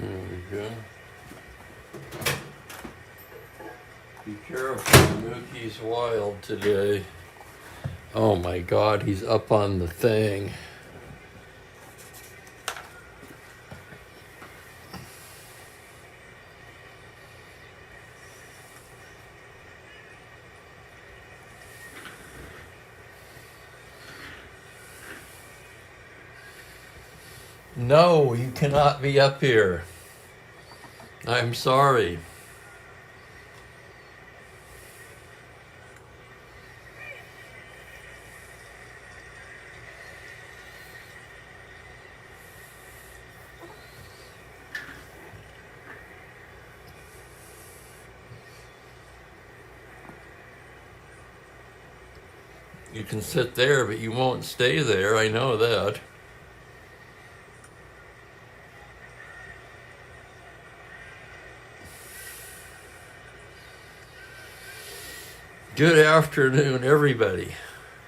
we go. Be careful, Mookie's wild today. Oh my God, he's up on the thing. No, you cannot be up here. I'm sorry. You can sit there, but you won't stay there. I know that. Good afternoon, everybody.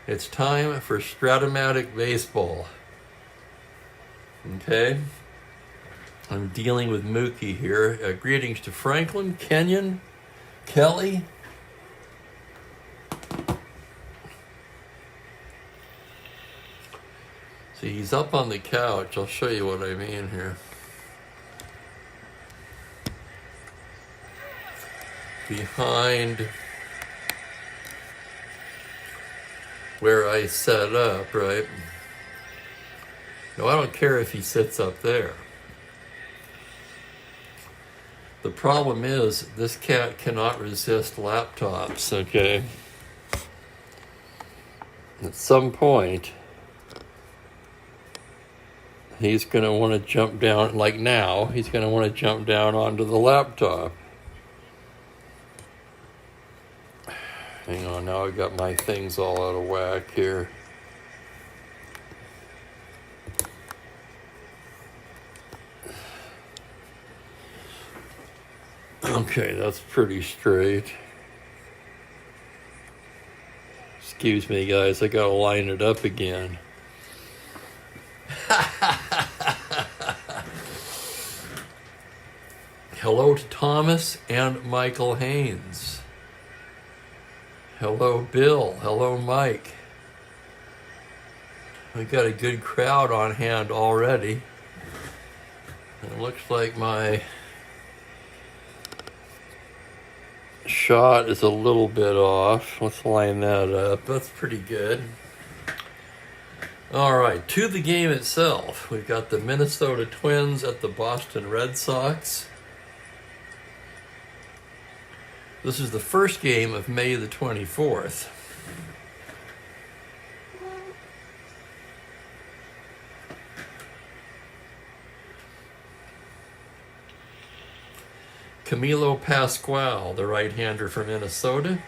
It's time for Strat-O-Matic baseball. Okay? I'm dealing with Mookie here. Greetings to Franklin, Kenyon, Kelly. See, he's up on the couch. I'll show you what I mean here. Behind where I set up, right? No, I don't care if he sits up there. The problem is this cat cannot resist laptops, okay? At some point, he's going to want to jump down, like now, he's going to want to jump down onto the laptop. Hang on, now I've got my things all out of whack here. Okay, that's pretty straight. Excuse me, guys, I gotta line it up again. Hello to Thomas and Michael Haynes. Hello, Bill. Hello, Mike. We got a good crowd on hand already. It looks like my shot is a little bit off. Let's line that up. That's pretty good. All right, to the game itself. We've got the Minnesota Twins at the Boston Red Sox. This is the first game of May the 24th. Camilo Pascual, the right-hander for Minnesota.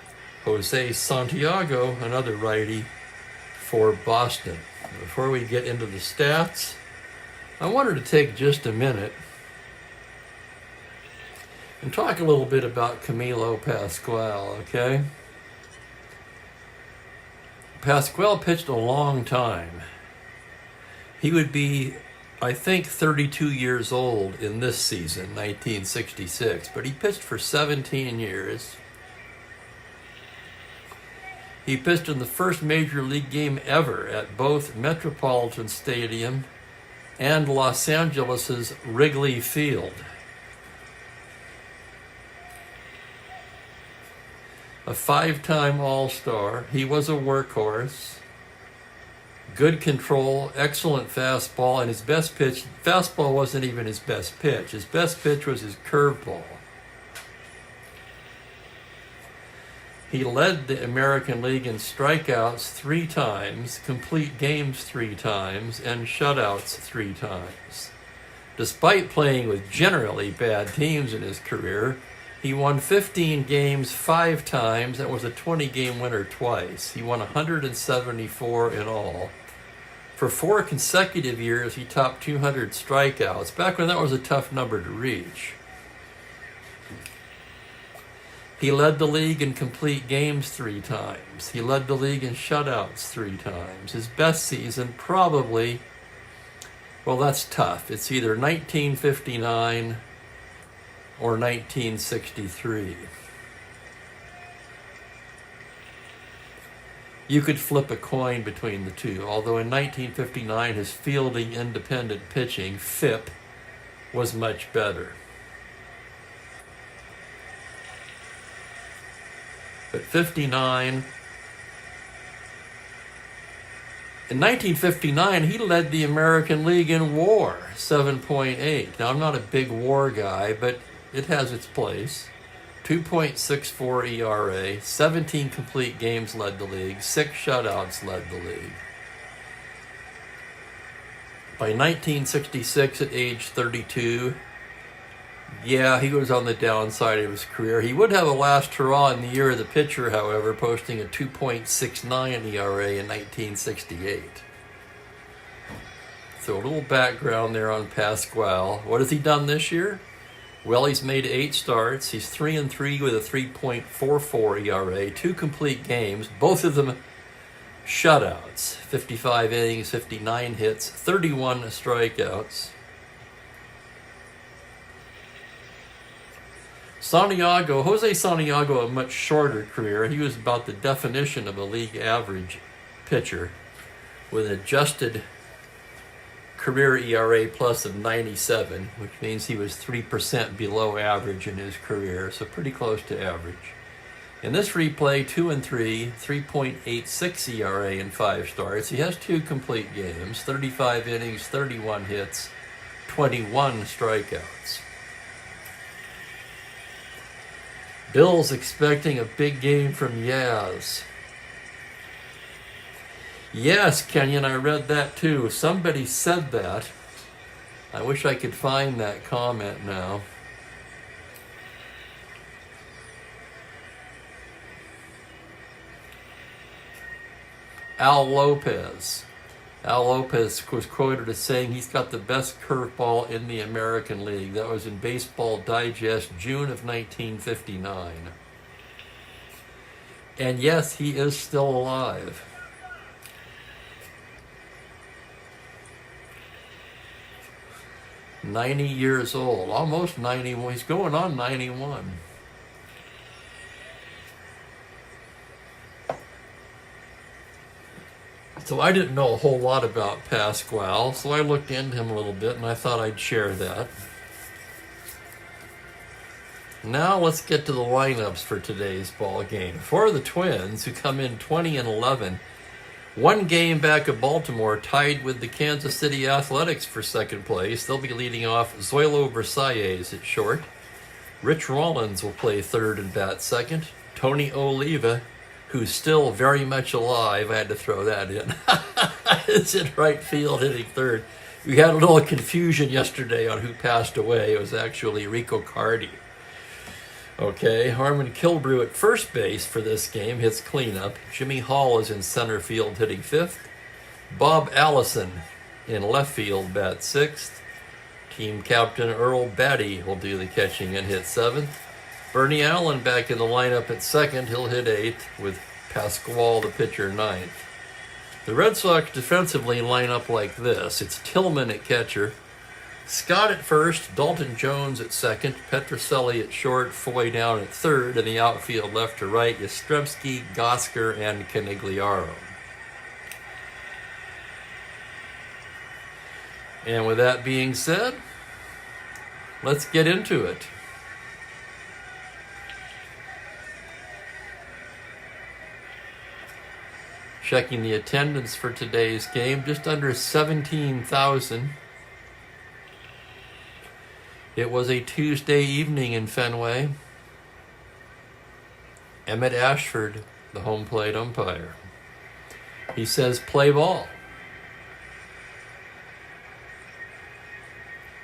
Jose Santiago, another righty for Boston. Before we get into the stats, I wanted to take just a minute and talk a little bit about Camilo Pascual, okay? Pascual pitched a long time. He would be, I think, 32 years old in this season, 1966, but he pitched for 17 years. He pitched in the first major league game ever at both Metropolitan Stadium and Los Angeles' Wrigley Field. A 5-time All-Star. He was a workhorse. Good control, excellent fastball, and his best pitch, fastball wasn't even his best pitch. His best pitch was his curveball. He led the American League in strikeouts 3 times, complete games 3 times, and shutouts 3 times. Despite playing with generally bad teams in his career, he won 15 games 5 times and was a 20-game winner twice. He won 174 in all. For 4 consecutive years, he topped 200 strikeouts, back when that was a tough number to reach. He led the league in complete games 3 times. He led the league in shutouts 3 times. His best season probably Well, that's tough. It's either 1959 or 1963. You could flip a coin between the two, although in 1959 his fielding independent pitching, FIP, was much better. But 59, in 1959, he led the American League in WAR, 7.8. Now, I'm not a big WAR guy, but it has its place. 2.64 ERA, 17 complete games led the league, 6 shutouts led the league. By 1966, at age 32, yeah, he was on the downside of his career. He would have a last hurrah in the year of the pitcher, however, posting a 2.69 ERA in 1968. So a little background there on Pasquale. What has he done this year? Well, he's made 8 starts. He's 3-3 with a 3.44 ERA, 2 complete games, both of them shutouts, 55 innings, 59 hits, 31 strikeouts. Jose Santiago, a much shorter career. He was about the definition of a league average pitcher with an adjusted career ERA plus of 97, which means he was 3% below average in his career, so pretty close to average. In this replay, 2-3, 3.86 ERA in 5 starts. He has 2 complete games, 35 innings, 31 hits, 21 strikeouts. Bill's expecting a big game from Yaz. Yes, Kenyon, I read that too. Somebody said that. I wish I could find that comment now. Al Lopez. Al Lopez was quoted as saying he's got the best curveball in the American League. That was in Baseball Digest, June of 1959. And yes, he is still alive. "90 years old, almost 91. He's going on 91. So I didn't know a whole lot about Pasquale, so I looked into him a little bit, and I thought I'd share that. Now let's get to the lineups for today's ball game. For the Twins, who come in 20-11, 1 game back of Baltimore, tied with the Kansas City Athletics for second place. They'll be leading off Zoilo Versalles at short. Rich Rollins will play third and bat second. Tony Oliva, who's still very much alive, I had to throw that in, is in right field hitting third. We had a little confusion yesterday on who passed away. It was actually Rico Cardi. Okay, Harmon Killebrew at first base for this game hits cleanup. Jimmy Hall is in center field hitting 5th. Bob Allison in left field bats 6th. Team captain Earl Batty will do the catching and hit 7th. Bernie Allen back in the lineup at second. He'll hit 8th with Pasquale, the pitcher, 9th. The Red Sox defensively line up like this. It's Tillman at catcher, Scott at first, Dalton Jones at second, Petroselli at short, Foy down at third, and the outfield left to right, Yastrzemski, Gosker, and Canigliaro. And with that being said, let's get into it. Checking the attendance for today's game, just under 17,000. It was a Tuesday evening in Fenway. Emmett Ashford, the home plate umpire. He says, play ball.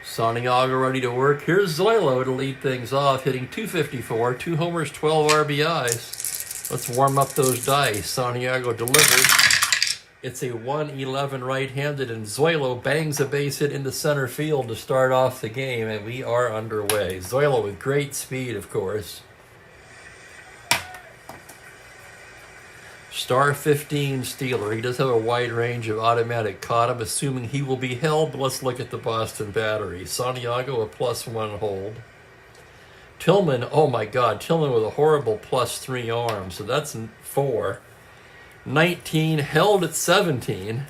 Santiago ready to work. Here's Zoilo to lead things off, hitting .254, 2 homers, 12 RBIs. Let's warm up those dice. Santiago delivers. It's a 1-11 right-handed, and Zoilo bangs a base hit into center field to start off the game, and we are underway. Zoilo with great speed, of course. Star 15 Steeler. He does have a wide range of automatic caught. I'm assuming he will be held, but let's look at the Boston battery. Santiago, a +1 hold. Tillman, oh my God, Tillman with a horrible +3 arm, so that's 4. 19, held at 17.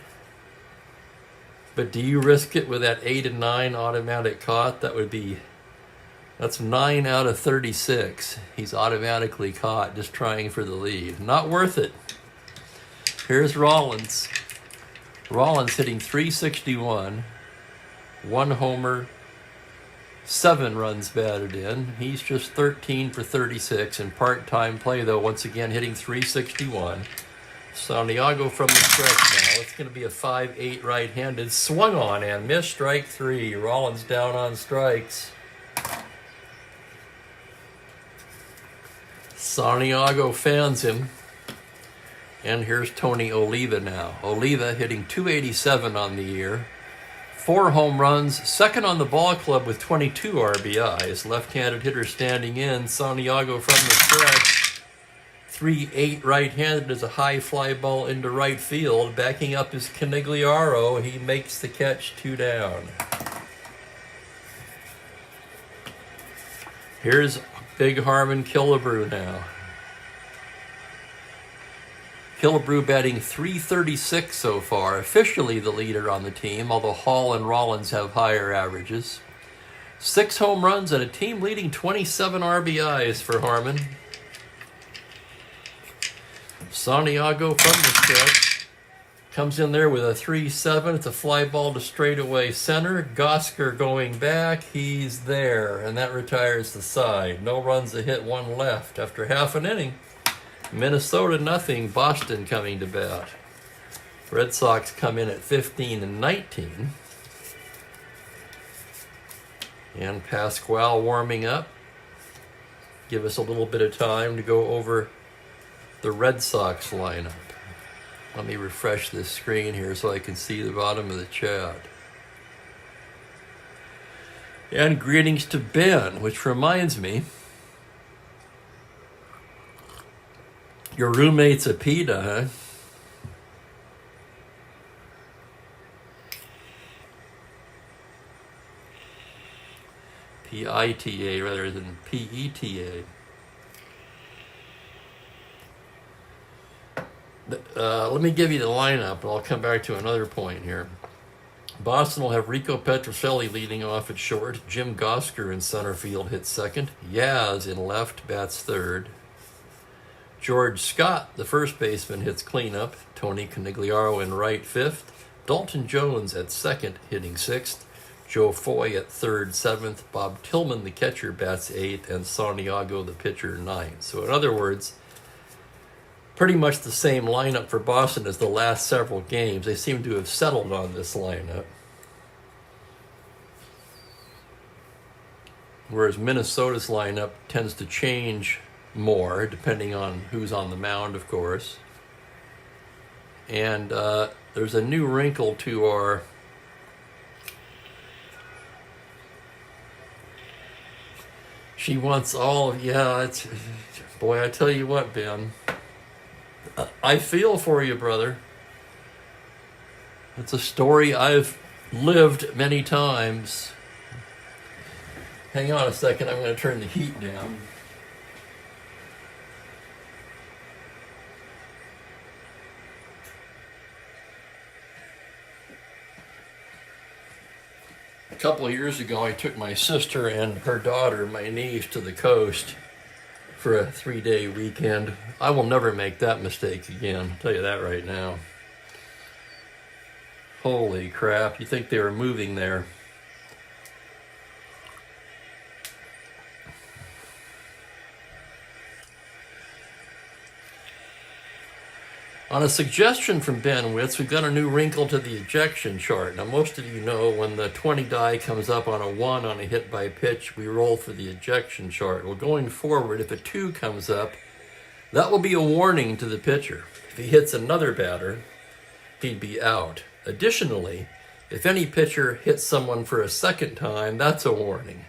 But do you risk it with that 8 and 9 automatic caught? That's 9 out of 36. He's automatically caught just trying for the lead. Not worth it. Here's Rollins. Rollins hitting .361, 1 homer, 7 runs batted in. He's just 13 for 36 in part-time play, though, once again hitting .361. Santiago from the stretch now. It's going to be a 5-8 right-handed. Swung on and missed, strike 3. Rollins down on strikes. Santiago fans him. And here's Tony Oliva now. Oliva hitting .287 on the year. 4 home runs, second on the ball club with 22 RBIs. Left-handed hitter standing in. Santiago from the stretch. 3-8 right-handed is a high fly ball into right field. Backing up is Canigliaro. He makes the catch, 2 down. Here's Big Harmon Killebrew now. Killebrew batting .336 so far, officially the leader on the team, although Hall and Rollins have higher averages. 6 home runs and a team leading 27 RBIs for Harmon. Santiago from the stretch comes in there with a 3-7. It's a fly ball to straightaway center. Gosker going back. He's there, and that retires the side. No runs, a hit, 1 left after half an inning. Minnesota nothing. Boston coming to bat. Red Sox come in at 15 and 19. And Pasquale warming up. Give us a little bit of time to go over the Red Sox lineup. Let me refresh this screen here so I can see the bottom of the chat. And greetings to Ben, which reminds me, your roommate's a PETA, huh? P-I-T-A rather than P-E-T-A. Let me give you the lineup, and I'll come back to another point here. Boston will have Rico Petrocelli leading off at short. Jim Gosker in center field hits second. Yaz in left bats third. George Scott, the first baseman, hits cleanup. Tony Canigliaro in right fifth. Dalton Jones at second, hitting sixth. Joe Foy at third, seventh. Bob Tillman, the catcher, bats eighth. And Santiago, the pitcher, ninth. So in other words, pretty much the same lineup for Boston as the last several games. They seem to have settled on this lineup. Whereas Minnesota's lineup tends to change more, depending on who's on the mound, of course. And there's a new wrinkle to our she wants all, it's, boy, I tell you what, Ben, I feel for you, brother. It's a story I've lived many times. Hang on a second, I'm going to turn the heat down. A couple of years ago, I took my sister and her daughter, my niece, to the coast for a 3-day weekend. I will never make that mistake again, I'll tell you that right now. Holy crap, you think they were moving there. On a suggestion from Ben Witz, we've got a new wrinkle to the ejection chart. Now, most of you know when the 20 die comes up on a 1 on a hit by pitch, we roll for the ejection chart. Well, going forward, if a 2 comes up, that will be a warning to the pitcher. If he hits another batter, he'd be out. Additionally, if any pitcher hits someone for a second time, that's a warning.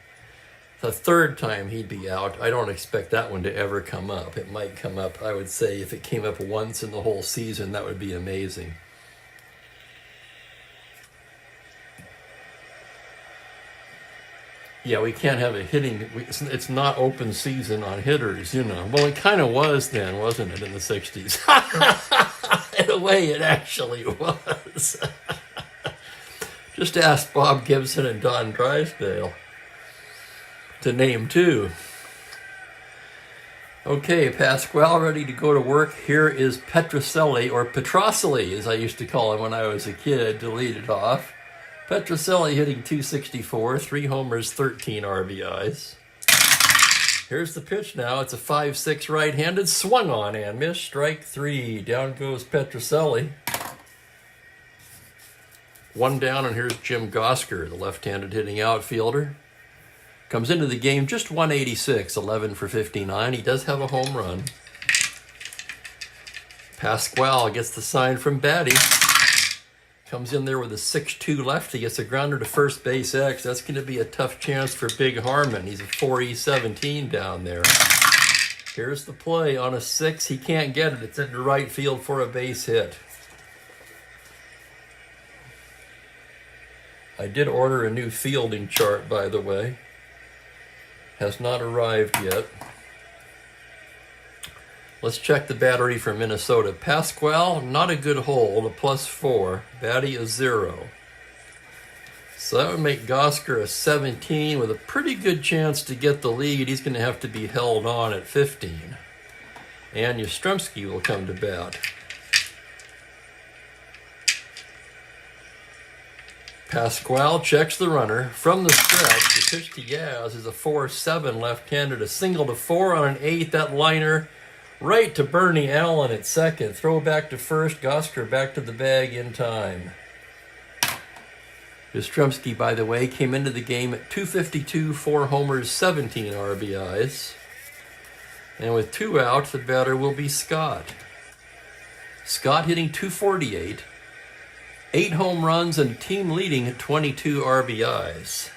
The third time he'd be out. I don't expect that one to ever come up. It might come up, I would say, if it came up once in the whole season, that would be amazing. Yeah, we can't have a hitting. It's not open season on hitters, you know. Well, it kind of was then, wasn't it, in the 60s? In a way, it actually was. Just ask Bob Gibson and Don Drysdale, to name two. Okay, Pasquale ready to go to work. Here is Petrocelli, or Petrocelli, as I used to call him when I was a kid, to lead it off. Petrocelli hitting .264, 3 homers, 13 RBIs. Here's the pitch now. It's a 5-6 right-handed, swung on and missed. Strike 3. Down goes Petrocelli. One down, and here's Jim Gosker, the left-handed hitting outfielder. Comes into the game just 186, 11 for 59. He does have a home run. Pasquale gets the sign from Batty. Comes in there with a 6-2 lefty. Gets a grounder to first base X. That's going to be a tough chance for Big Harmon. He's a 4E17 down there. Here's the play on a 6. He can't get it. It's into right field for a base hit. I did order a new fielding chart, by the way. Has not arrived yet. Let's check the battery for Minnesota. Pasquale, not a good hold, a +4. Batty a 0. So that would make Gosker a 17 with a pretty good chance to get the lead. He's going to have to be held on at 15. And Yastrzemski will come to bat. Pasquale checks the runner. From the stretch, the pitch to Yaz is a 4-7 left-handed, a single to 4 on an 8. That liner right to Bernie Allen at second. Throw back to first. Gosker back to the bag in time. Yastrzemski, by the way, came into the game at .252, 4 homers, 17 RBIs. And with 2 out, the batter will be Scott. Scott hitting .248. 8 home runs and team leading 22 RBIs.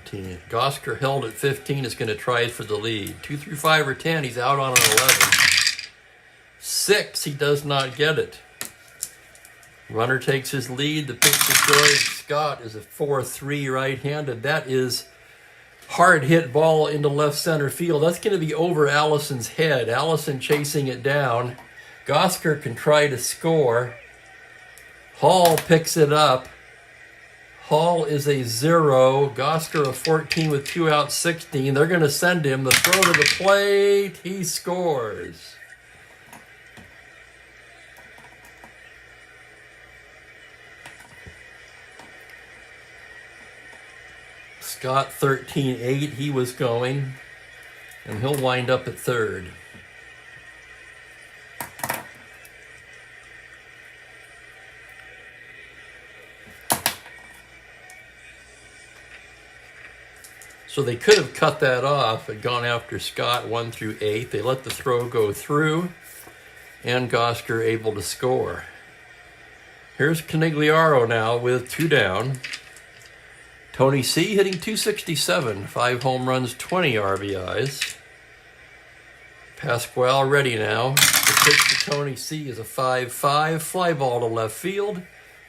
17. Gosker held at 15 is going to try it for the lead. 2 through 5 or 10, he's out on an 11. 6, he does not get it. Runner takes his lead. The pitch destroyed. Scott is a 4-3 right-handed. That is hard hit ball into left center field. That's going to be over Allison's head. Allison chasing it down. Gosker can try to score. Hall picks it up. Hall is a 0. Gosker a 14 with 2 outs, 16. They're going to send him. The throw to the plate. He scores. Scott 13-8, he was going, and he'll wind up at third. So they could have cut that off and gone after Scott 1 through 8. They let the throw go through, and Gosker able to score. Here's Canigliaro now with 2 down. Tony C. hitting .267, 5 home runs, 20 RBIs. Pasquale ready now. The pitch to Tony C. is a 5-5, fly ball to left field.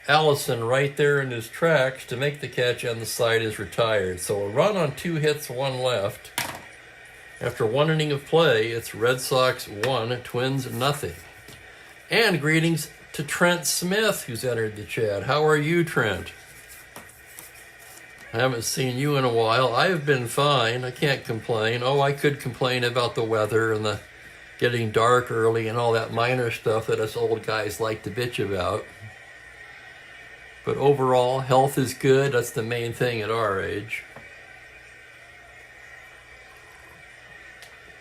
Allison right there in his tracks to make the catch on the side is retired. So a run on 2 hits, 1 left. After 1 inning of play, it's Red Sox 1, Twins 0. And greetings to Trent Smith, who's entered the chat. How are you, Trent? I haven't seen you in a while. I have been fine. I can't complain. Oh, I could complain about the weather and the getting dark early and all that minor stuff that us old guys like to bitch about. But overall, health is good. That's the main thing at our age.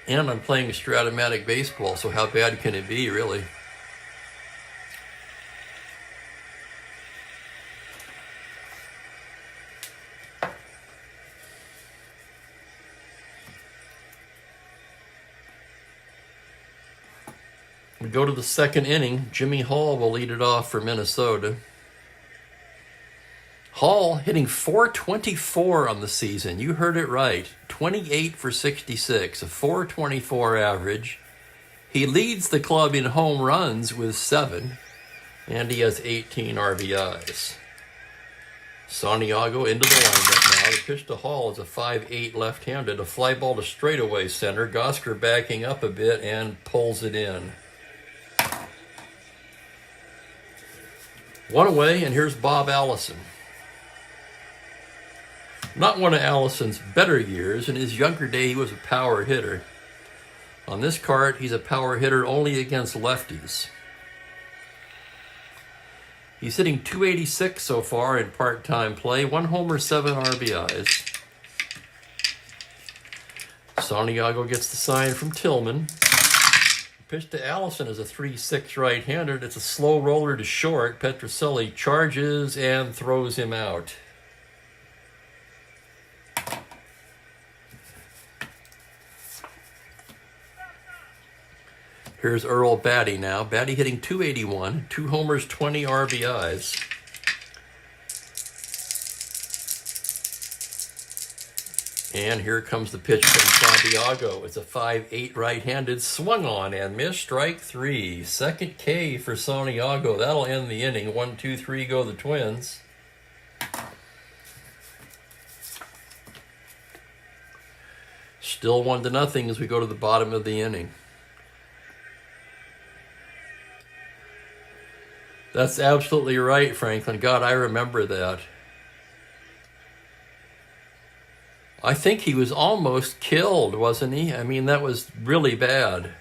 And I'm playing Strat-O-Matic baseball, so how bad can it be, really? We go to the second inning. Jimmy Hall will lead it off for Minnesota. Hall hitting .424 on the season. You heard it right. 28 for 66, a .424 average. He leads the club in home runs with 7, and he has 18 RBIs. Santiago into the windup now. The pitch to Hall is a 5-8 left-handed, a fly ball to straightaway center. Gosker backing up a bit and pulls it in. One away, and here's Bob Allison. Not one of Allison's better years. In his younger day, he was a power hitter. On this card, he's a power hitter only against lefties. He's hitting .286 so far in part-time play. 1 homer, 7 RBIs. Santiago gets the sign from Tillman. Pitch to Allison is a 3-6 right-handed. It's a slow roller to short. Petrocelli charges and throws him out. Here's Earl Batty now. Batty hitting .281, 2 homers, 20 RBIs. And here comes the pitch from Santiago. It's a 5-8 right-handed, swung on and missed, strike 3. Second K for Santiago. That'll end the inning. 1, 2, 3 go the Twins. Still 1-0 as we go to the bottom of the inning. That's absolutely right, Franklin. God, I remember that. I think he was almost killed, wasn't he? I mean, that was really bad.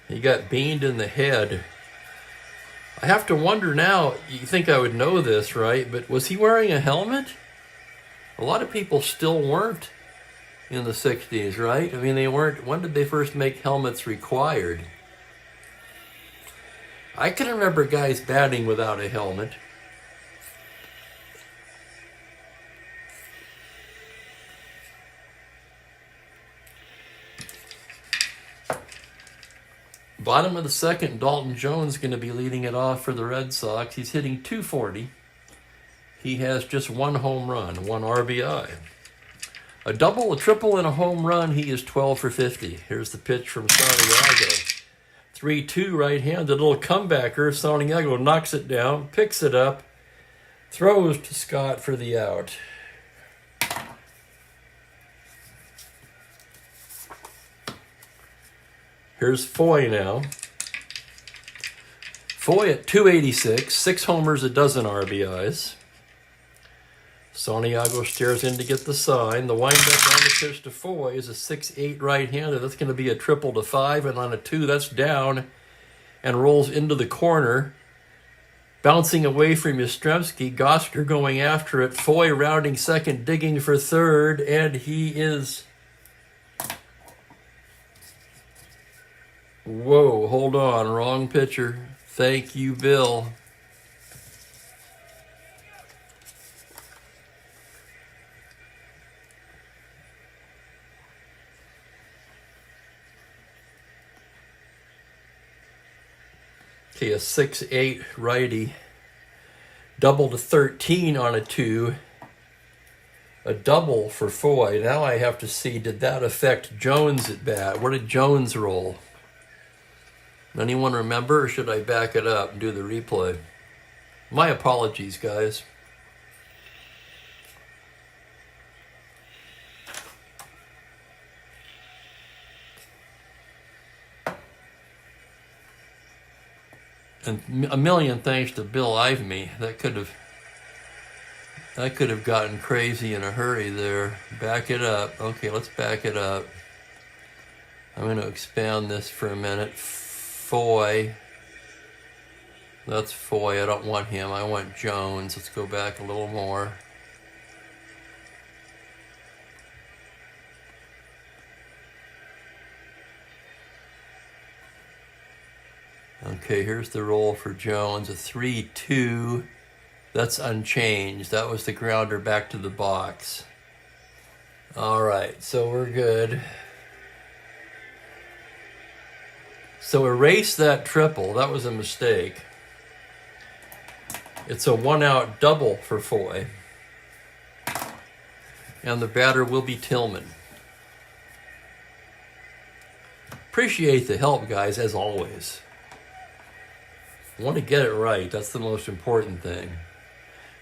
He got beamed in the head. I have to wonder now, you think I would know this, right? But was he wearing a helmet? A lot of people still weren't in the 60s, right? I mean, they weren't. When did they first make helmets required? I can remember guys batting without a helmet. Bottom of the second, Dalton Jones going to be leading it off for the Red Sox. He's hitting .240. He has just 1 home run, 1 RBI. A double, a triple, and a home run. He is 12 for 50. Here's the pitch from Santiago. 3-2 right-handed, little comebacker. Santiago knocks it down, picks it up, throws to Scott for the out. Here's Foy now. Foy at .286, 6 homers, a dozen RBIs. Santiago stares in to get the sign. The windup on the pitch to Foy is a 6-8 right-hander. That's going to be a triple to 5, and on a 2, that's down and rolls into the corner. Bouncing away from Yastrzemski, Gosker going after it. Foy rounding second, digging for third, and he is... Whoa, hold on, wrong pitcher. Thank you, Bill. Okay, a 6-8 righty. Double to 13 on a 2. A double for Foy. Now I have to see, did that affect Jones at bat? Where did Jones roll? Anyone remember, or should I back it up and do the replay? My apologies, guys. And a million thanks to Bill Ivemy. That could have gotten crazy in a hurry there. Back it up. Okay, let's back it up. I'm going to expand this for a minute. Foy. That's Foy. I don't want him. I want Jones. Let's go back a little more. Okay, here's the roll for Jones, a 3-2. That's unchanged. That was the grounder back to the box. All right, so we're good. So erase that triple. That was a mistake. It's a 1-out double for Foy. And the batter will be Tillman. Appreciate the help, guys, as always. Want to get it right. That's the most important thing.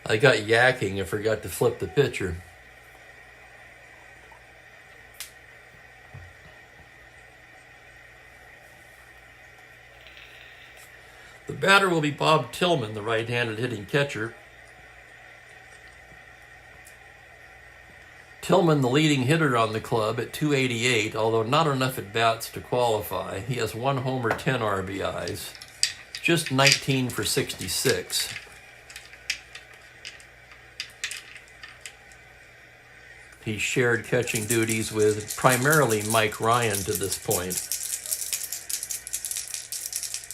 I got yakking and forgot to flip the pitcher. The batter will be Bob Tillman, the right-handed hitting catcher. Tillman, the leading hitter on the club at .288, although not enough at-bats to qualify. He has 1 homer, 10 RBIs, just 19 for 66. He shared catching duties with primarily Mike Ryan to this point.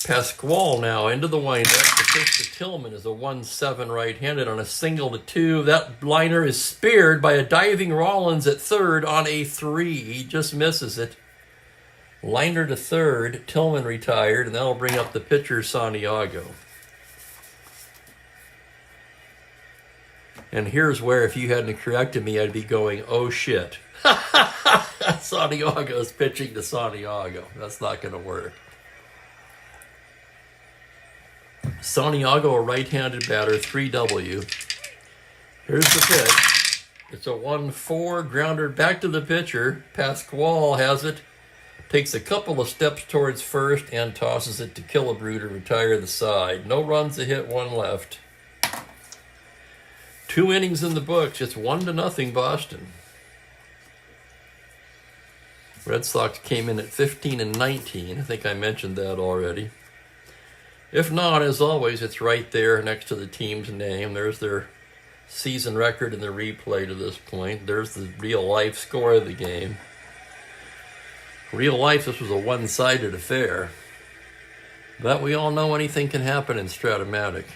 Pasquale now into the windup. The pitch to Tillman is a 1-7 right-handed on a single to 2. That liner is speared by a diving Rollins at third on a 3. He just misses it. Liner to third. Tillman retired, and that'll bring up the pitcher, Santiago. And here's where, if you hadn't corrected me, I'd be going, oh shit. Santiago's pitching to Santiago. That's not going to work. Santiago, a right-handed batter, 3W. Here's the pitch. It's a 1-4 grounder back to the pitcher. Pasquale has it, takes a couple of steps towards first, and tosses it to Killebrew to retire the side. No runs to hit, 1 left. 2 innings in the books. It's 1-0 Boston. Red Sox came in at 15-19. I think I mentioned that already. If not, as always, it's right there next to the team's name. There's their season record in the replay to this point. There's the real-life score of the game. Real life, this was a one-sided affair. But we all know anything can happen in Strat-O-Matic.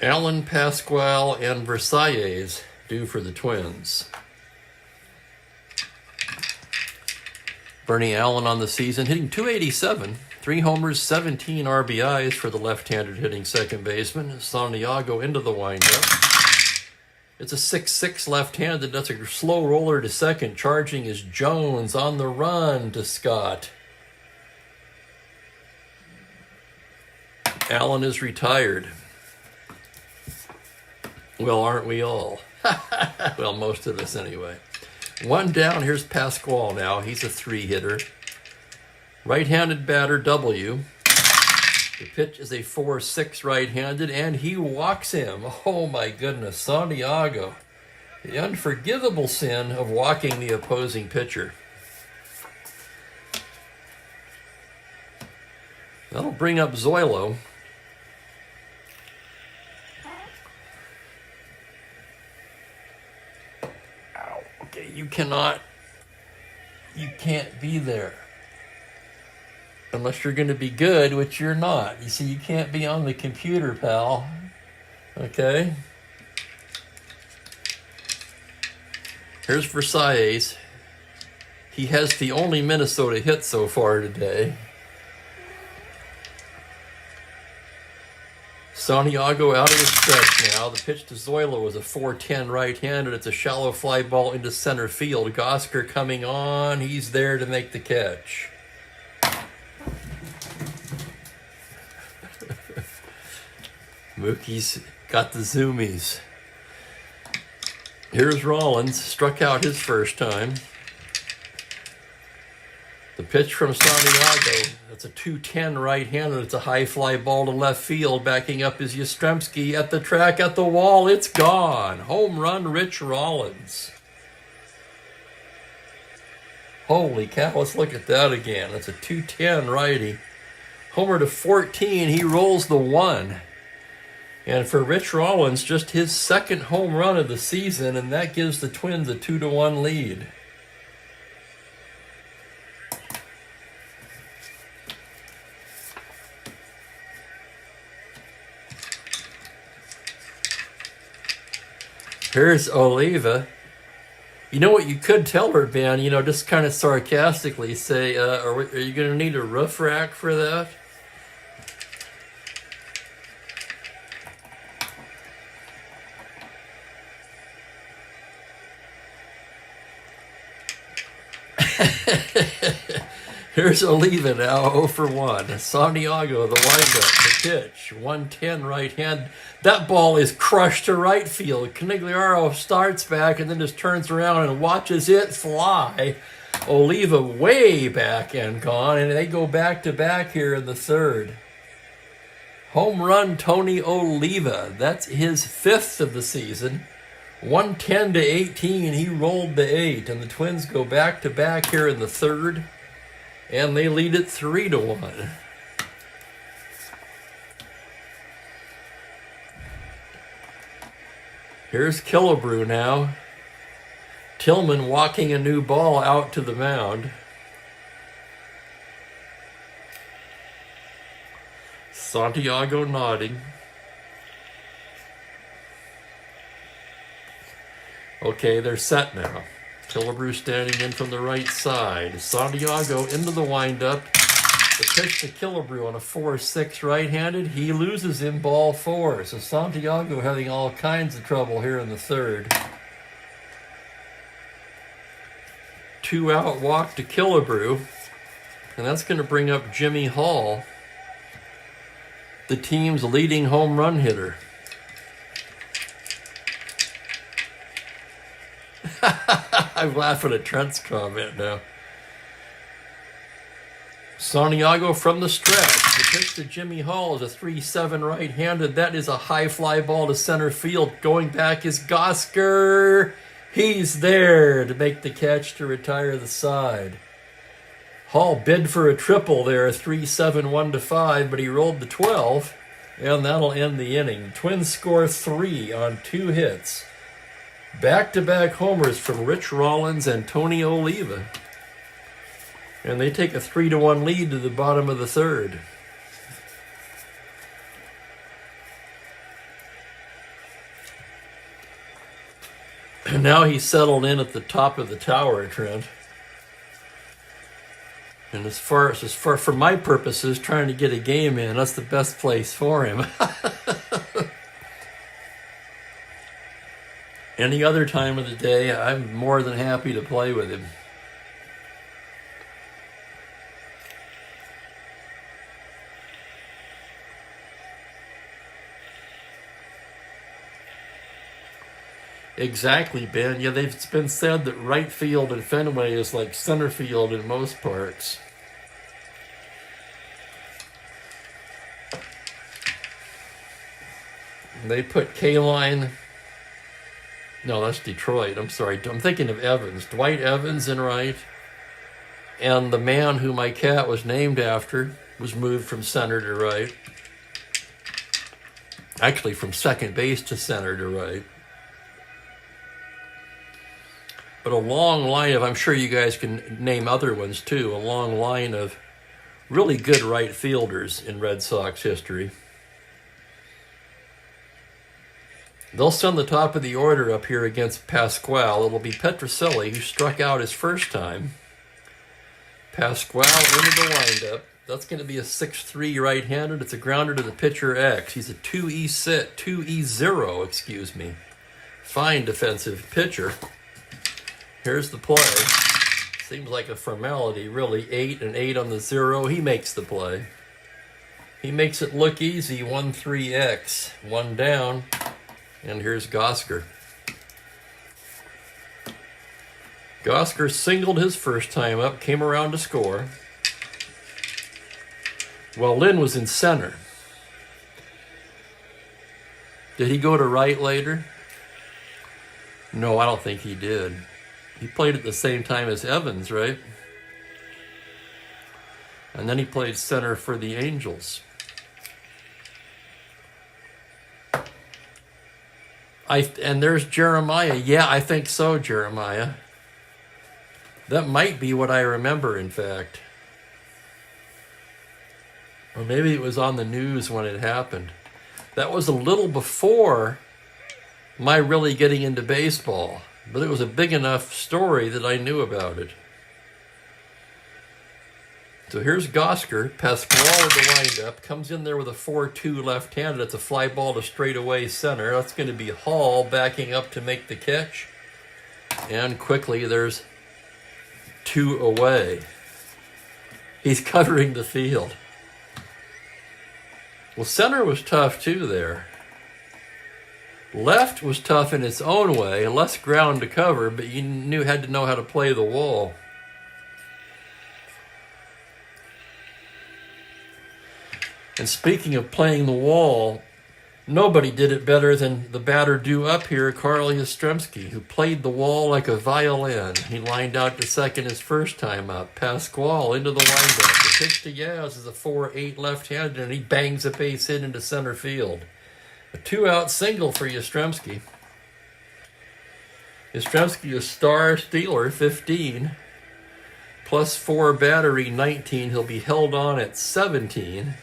Allen, Pasquale, and Versailles due for the Twins. Bernie Allen on the season, hitting .287, 3 homers, 17 RBIs for the left-handed hitting second baseman. Santiago into the windup. It's a 6-6 left-handed. That's a slow roller to second. Charging is Jones on the run to Scott. Allen is retired. Well, aren't we all? Well, most of us anyway. 1 down. Here's Pasquale now. He's a 3-hitter. Right-handed batter, W. The pitch is a 4-6 right-handed, and he walks him. Oh, my goodness. Santiago. The unforgivable sin of walking the opposing pitcher. That'll bring up Zoilo. You can't be there. Unless you're going to be good, which you're not. You see, you can't be on the computer, pal. Okay? Here's Versailles. He has the only Minnesota hit so far today. Santiago out of the stretch now. The pitch to Zoilo was a 4-10 right-handed. It's a shallow fly ball into center field. Gosker coming on. He's there to make the catch. Mookie's got the zoomies. Here's Rollins. Struck out his first time. The pitch from Santiago, that's a 2-10 right-handed. It's a high fly ball to left field. Backing up is Yastrzemski at the track, at the wall. It's gone. Home run, Rich Rollins. Holy cow, let's look at that again. That's a 2-10 righty. Homer to 14, he rolls the 1. And for Rich Rollins, just his second home run of the season, and that gives the Twins a 2-1 lead. Here's Oliva. You know what you could tell her, Ben? You know, just kind of sarcastically say, are you going to need a roof rack for that? Here's Oliva now, 0 for 1. Santiago, the windup, the pitch, 110 right hand. That ball is crushed to right field. Canigliaro starts back and then just turns around and watches it fly. Oliva way back and gone, and they go back to back here in the third. Home run, Tony Oliva. That's his 5th of the season. 110 to 18. He rolled to 8, and the Twins go back to back here in the third. And they lead it 3 to 1. Here's Killebrew now. Tillman walking a new ball out to the mound. Santiago nodding. Okay, they're set now. Killebrew standing in from the right side. Santiago into the windup. The pitch to Killebrew on a 4-6 right-handed. He loses in ball 4. So Santiago having all kinds of trouble here in the third. 2-out walk to Killebrew. And that's going to bring up Jimmy Hall, the team's leading home run hitter. I'm laughing at Trent's comment now. Santiago from the stretch. The pitch to Jimmy Hall is a 3-7 right-handed. That is a high fly ball to center field. Going back is Gosker. He's there to make the catch to retire the side. Hall bid for a triple there, 3-7, 1-5, but he rolled the 12, and that'll end the inning. Twins score 3 on 2 hits. Back-to-back homers from Rich Rollins and Tony Oliva. And they take a 3-1 lead to the bottom of the third. And now he's settled in at the top of the tower, Trent. And as far for my purposes, trying to get a game in, that's the best place for him. Any other time of the day, I'm more than happy to play with him. Exactly, Ben. Yeah, it's been said that right field in Fenway is like center field in most parks. They put K-Line... No, that's Detroit. I'm sorry. I'm thinking of Evans. Dwight Evans in right. And the man who my cat was named after was moved from center to right. Actually, from second base to center to right. But a long line of, I'm sure you guys can name other ones too, a long line of really good right fielders in Red Sox history. They'll send the top of the order up here against Pasquale. It'll be Petrocelli, who struck out his first time. Pasquale into the windup. That's going to be a 6-3 right-handed. It's a grounder to the pitcher X. He's a 2E0, excuse me. Fine defensive pitcher. Here's the play. Seems like a formality, really. 8 and 8 on the 0. He makes the play. He makes it look easy. 1-3X. 1 down. And here's Gosker. Gosker singled his first time up, came around to score. Well, Lynn was in center. Did he go to right later? No, I don't think he did. He played at the same time as Evans, right? And then he played center for the Angels. And there's Jeremiah. Yeah, I think so, Jeremiah. That might be what I remember, in fact. Or maybe it was on the news when it happened. That was a little before my really getting into baseball. But it was a big enough story that I knew about it. So here's Gosker. Pasquale with the windup. Comes in there with a 4-2 left-handed. It's a fly ball to straightaway center. That's going to be Hall backing up to make the catch. And quickly there's 2 away. He's covering the field. Well, center was tough too there. Left was tough in its own way. Less ground to cover, but you had to know how to play the wall. And speaking of playing the wall, nobody did it better than the batter due up here, Carl Yastrzemski, who played the wall like a violin. He lined out to second his first time up. Pasquale into the windup. The pitch to Yaz is a 4-8 left-handed, and he bangs a base hit into center field. A 2-out single for Yastrzemski. Yastrzemski, a star stealer, 15. Plus 4 battery, 19. He'll be held on at 17.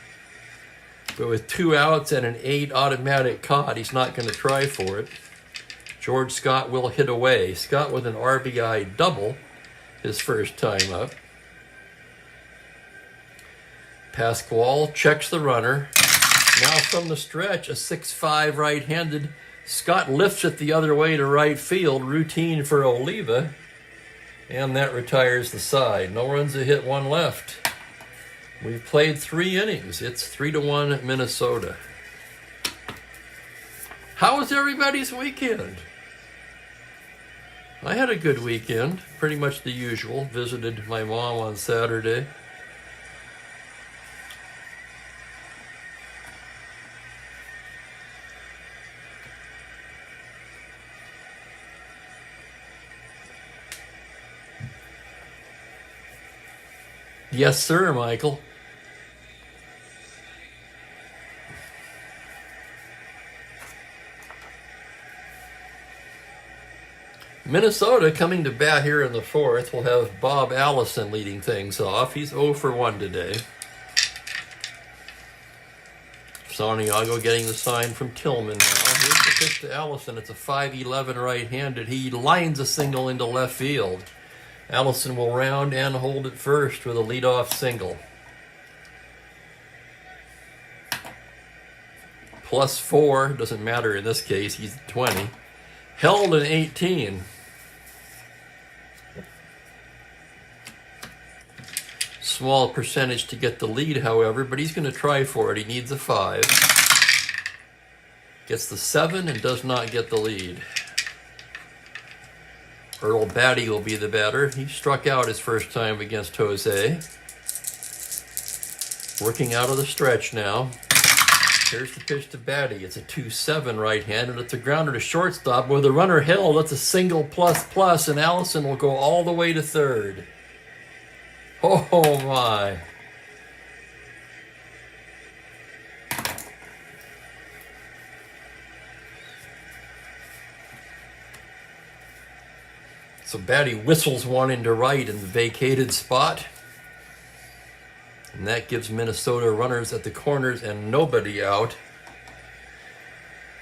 But with 2 outs and an 8 automatic caught, he's not going to try for it. George Scott will hit away. Scott with an RBI double his first time up. Pasquale checks the runner. Now from the stretch, a 6-5 right-handed. Scott lifts it the other way to right field. Routine for Oliva. And that retires the side. No runs, a hit, 1 left. We've played 3 innings. It's 3-1 Minnesota. How was everybody's weekend? I had a good weekend. Pretty much the usual. Visited my mom on Saturday. Yes, sir, Michael. Minnesota coming to bat here in the 4th will have Bob Allison leading things off. He's 0 for 1 today. Santiago getting the sign from Tillman now. Here's the pitch to Allison. It's a 5-11 right-handed. He lines a single into left field. Allison will round and hold at first with a leadoff single. Plus 4, doesn't matter in this case, he's 20. Held in 18. Small percentage to get the lead, however, but he's going to try for it. He needs a 5. Gets the 7 and does not get the lead. Earl Batty will be the batter. He struck out his first time against Jose. Working out of the stretch now. Here's the pitch to Batty. It's a 2-7 right-handed. It's a grounder to shortstop. With the runner held, that's a single plus, and Allison will go all the way to third. Oh my. So Batty whistles one into right in the vacated spot. And that gives Minnesota runners at the corners and nobody out.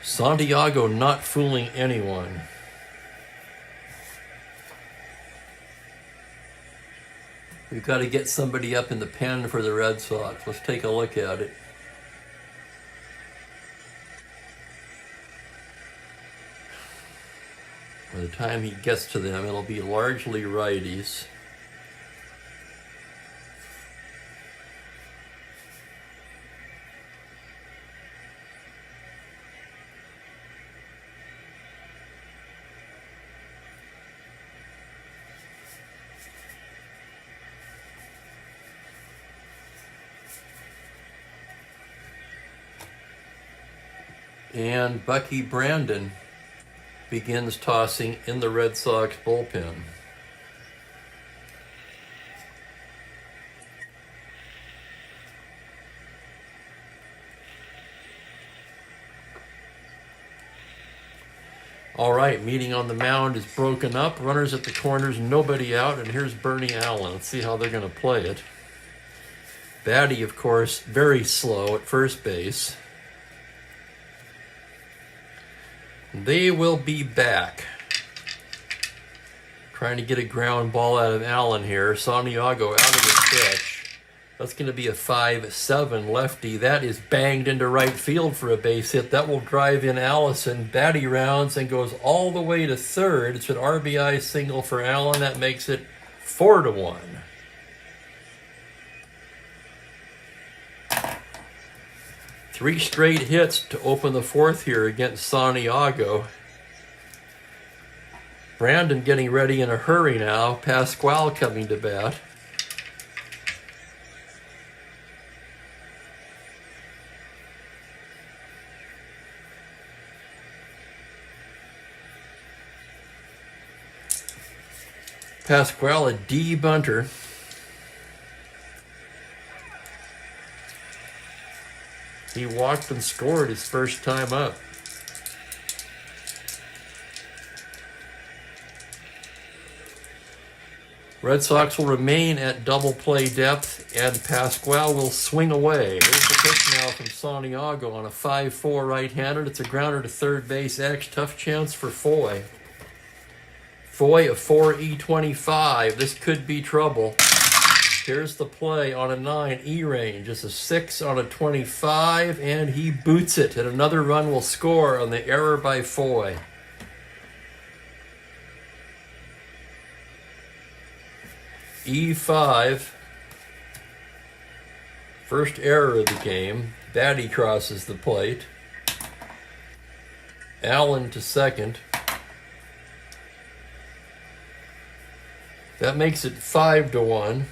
Santiago not fooling anyone. We've got to get somebody up in the pen for the Red Sox. Let's take a look at it. By the time he gets to them, it'll be largely righties. And Bucky Brandon begins tossing in the Red Sox bullpen. All right, meeting on the mound is broken up. Runners at the corners, nobody out, and here's Bernie Allen. Let's see how they're going to play it. Batty, of course, very slow at first base. They will be back. Trying to get a ground ball out of Allen here. Santiago out of the pitch. That's going to be a 5-7 lefty. That is banged into right field for a base hit. That will drive in Allison. Batty rounds and goes all the way to third. It's an RBI single for Allen. That makes it 4-1. Three straight hits to open the fourth here against Santiago. Brandon getting ready in a hurry now. Pasquale coming to bat. Pasquale, a D bunter. He walked and scored his first time up. Red Sox will remain at double play depth, and Pasquale will swing away. Here's the pitch now from Santiago on a 5-4 right-handed. It's a grounder to third base edge. Tough chance for Foy. Foy, a 4E25. This could be trouble. Here's the play on a 9 E-range. It's a 6 on a 25, and he boots it. And another run will score on the error by Foy. E5. First error of the game. Batty crosses the plate. Allen to second. That makes it 5-1.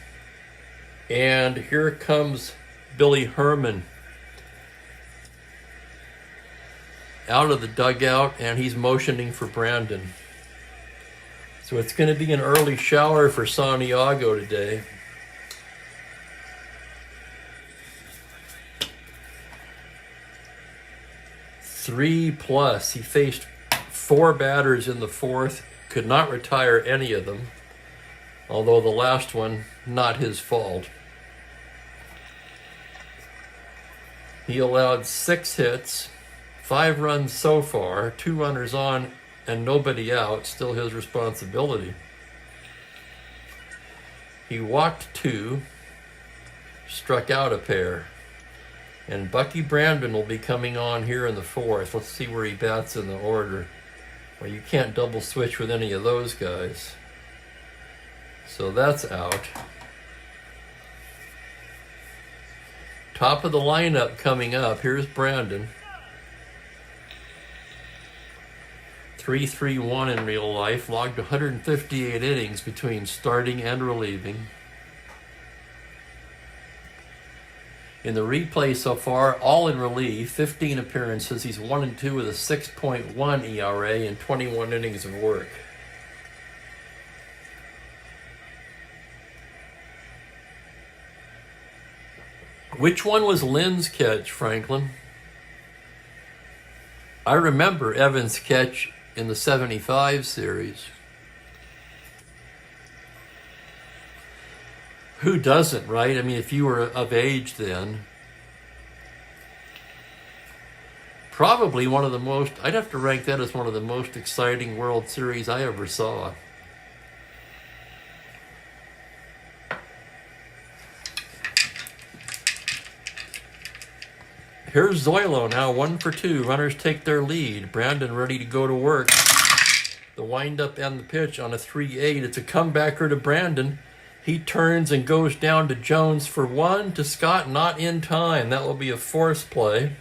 And here comes Billy Herman out of the dugout, and he's motioning for Brandon. So it's going to be an early shower for Santiago today. Three plus. He faced 4 batters in the fourth, could not retire any of them, although the last one, not his fault. He allowed 6 hits, 5 runs so far, 2 runners on and nobody out, still his responsibility. He walked 2, struck out a pair. And Bucky Brandon will be coming on here in the fourth. Let's see where he bats in the order. Well, you can't double switch with any of those guys. So that's out. Top of the lineup coming up. Here's Brandon. 3.31 in real life. Logged 158 innings between starting and relieving. In the replay so far, all in relief, 15 appearances. He's 1-2 with a 6.1 ERA and 21 innings of work. Which one was Lynn's catch, Franklin? I remember Evans' catch in the 75 series. Who doesn't, right? I mean, if you were of age then. Probably one of the most, I'd have to rank that as one of the most exciting World Series I ever saw. Here's Zoilo now, 1 for 2. Runners take their lead. Brandon ready to go to work. The windup and the pitch on a 3-8. It's a comebacker to Brandon. He turns and goes down to Jones for 1. To Scott, not in time. That will be a force play.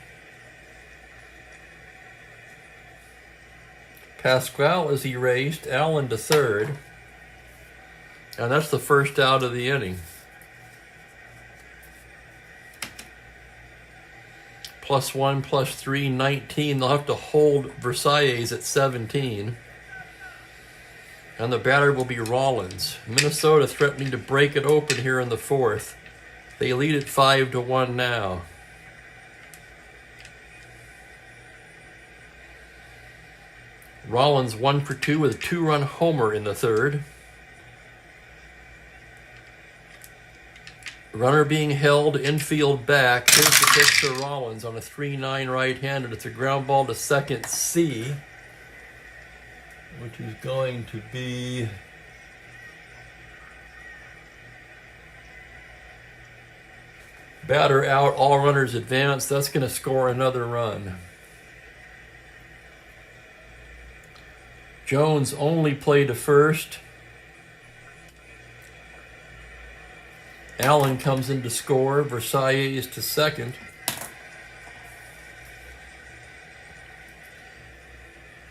Pasquale is erased. Allen to third. And that's the first out of the inning. +1, +3, 19. They'll have to hold Versailles at 17. And the batter will be Rollins. Minnesota threatening to break it open here in the fourth. They lead at 5-1 now. Rollins 1 for 2 with a 2-run homer in the third. Runner being held, infield back. Here's the pitch to Rollins on a 3-9 right-handed. It's a ground ball to second C, which is going to be Batter out, all runners advance. That's going to score another run. Jones only played to first. Allen comes in to score. Versailles to second.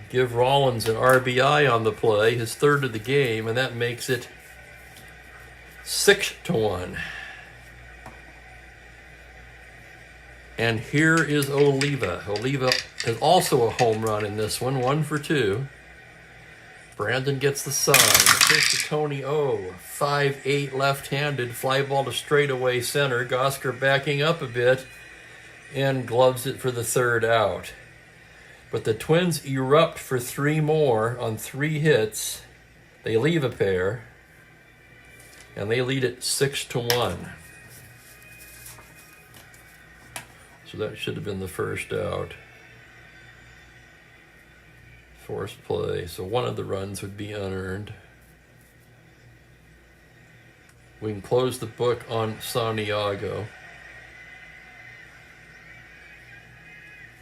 Give Rollins an RBI on the play, his third of the game, and that makes it 6-1. And here is Oliva. Oliva is also a home run in this one, 1 for 2. Brandon gets the sign. The pitch to Tony O. 5'8", left-handed. Fly ball to straightaway center. Gosker backing up a bit and gloves it for the third out. But the Twins erupt for 3 more on 3 hits. They leave a pair. And they lead it 6-1. So that should have been the first out. Forced play. So one of the runs would be unearned. We can close the book on Santiago.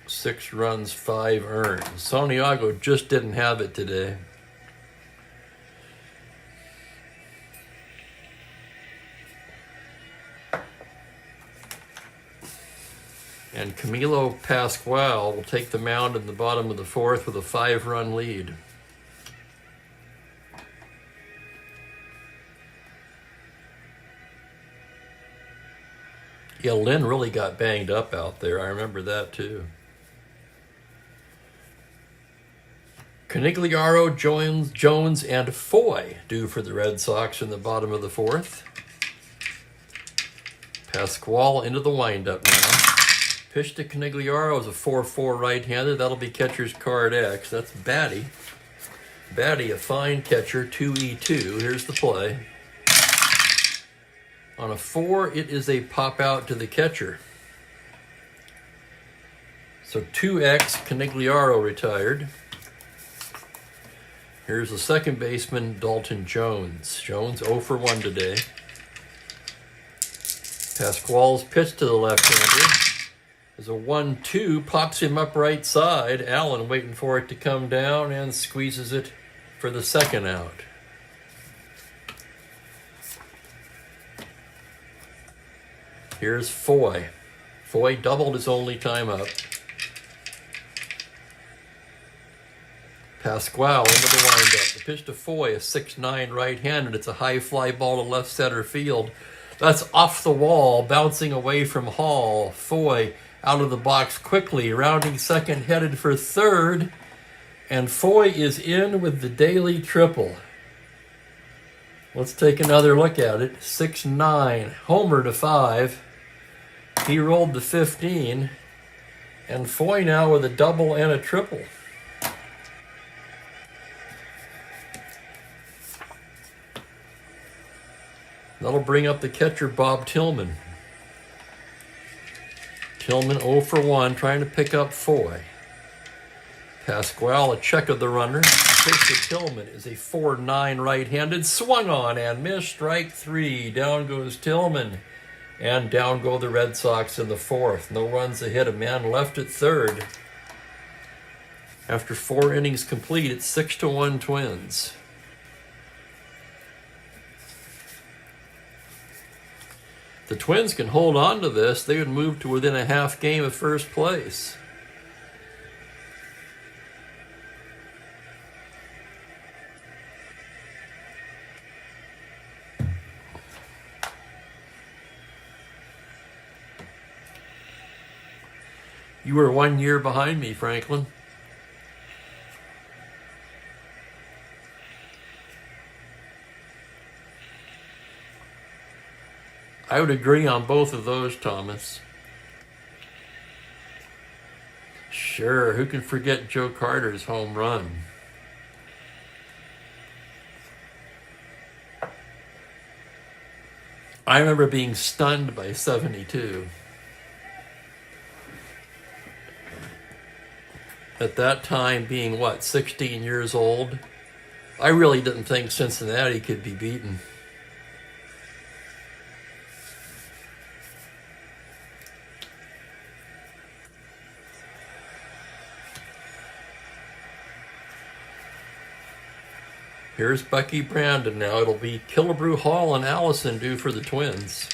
6 runs, 5 earned. Santiago just didn't have it today. And Camilo Pascual will take the mound in the bottom of the 4th with a 5-run lead. Yeah, Lynn really got banged up out there. I remember that too. Conigliaro, Jones, and Foy due for the Red Sox in the bottom of the 4th. Pascual into the windup now. Pitch to Conigliaro is a 4-4 right-handed. That'll be catcher's card X. That's Batty. Batty, a fine catcher, 2-E2. Here's the play. On a 4, it is a pop out to the catcher. So 2X, Conigliaro retired. Here's the second baseman, Dalton Jones. Jones 0 for 1 today. Pascual's pitch to the left-hander. There's a 1-2, pops him up right side. Allen waiting for it to come down and squeezes it for the second out. Here's Foy. Foy doubled his only time up. Pascual into the windup. The pitch to Foy, a 6'9" right-handed. It's a high fly ball to left center field. That's off the wall, bouncing away from Hall. Foy out of the box quickly, rounding second, headed for third. And Foy is in with the daily triple. Let's take another look at it. 6'9", homer to 5. He rolled to 15. And Foy now with a double and a triple. That'll bring up the catcher, Bob Tillman. Tillman 0 for 1, trying to pick up Foy. Pascual, a check of the runner. Pitch to Tillman is a 4'9" right-handed. Swung on and missed. Strike 3. Down goes Tillman. And down go the Red Sox in the 4th. No runs ahead. A man left at third. After 4 innings complete, it's 6-1 Twins. The Twins can hold on to this, they would move to within a half game of first place. You were 1 year behind me, Franklin. I would agree on both of those, Thomas. Sure, who can forget Joe Carter's home run? I remember being stunned by 72. At that time, being, 16 years old? I really didn't think Cincinnati could be beaten. Here's Bucky Brandon now. It'll be Killebrew, Hall, and Allison due for the Twins.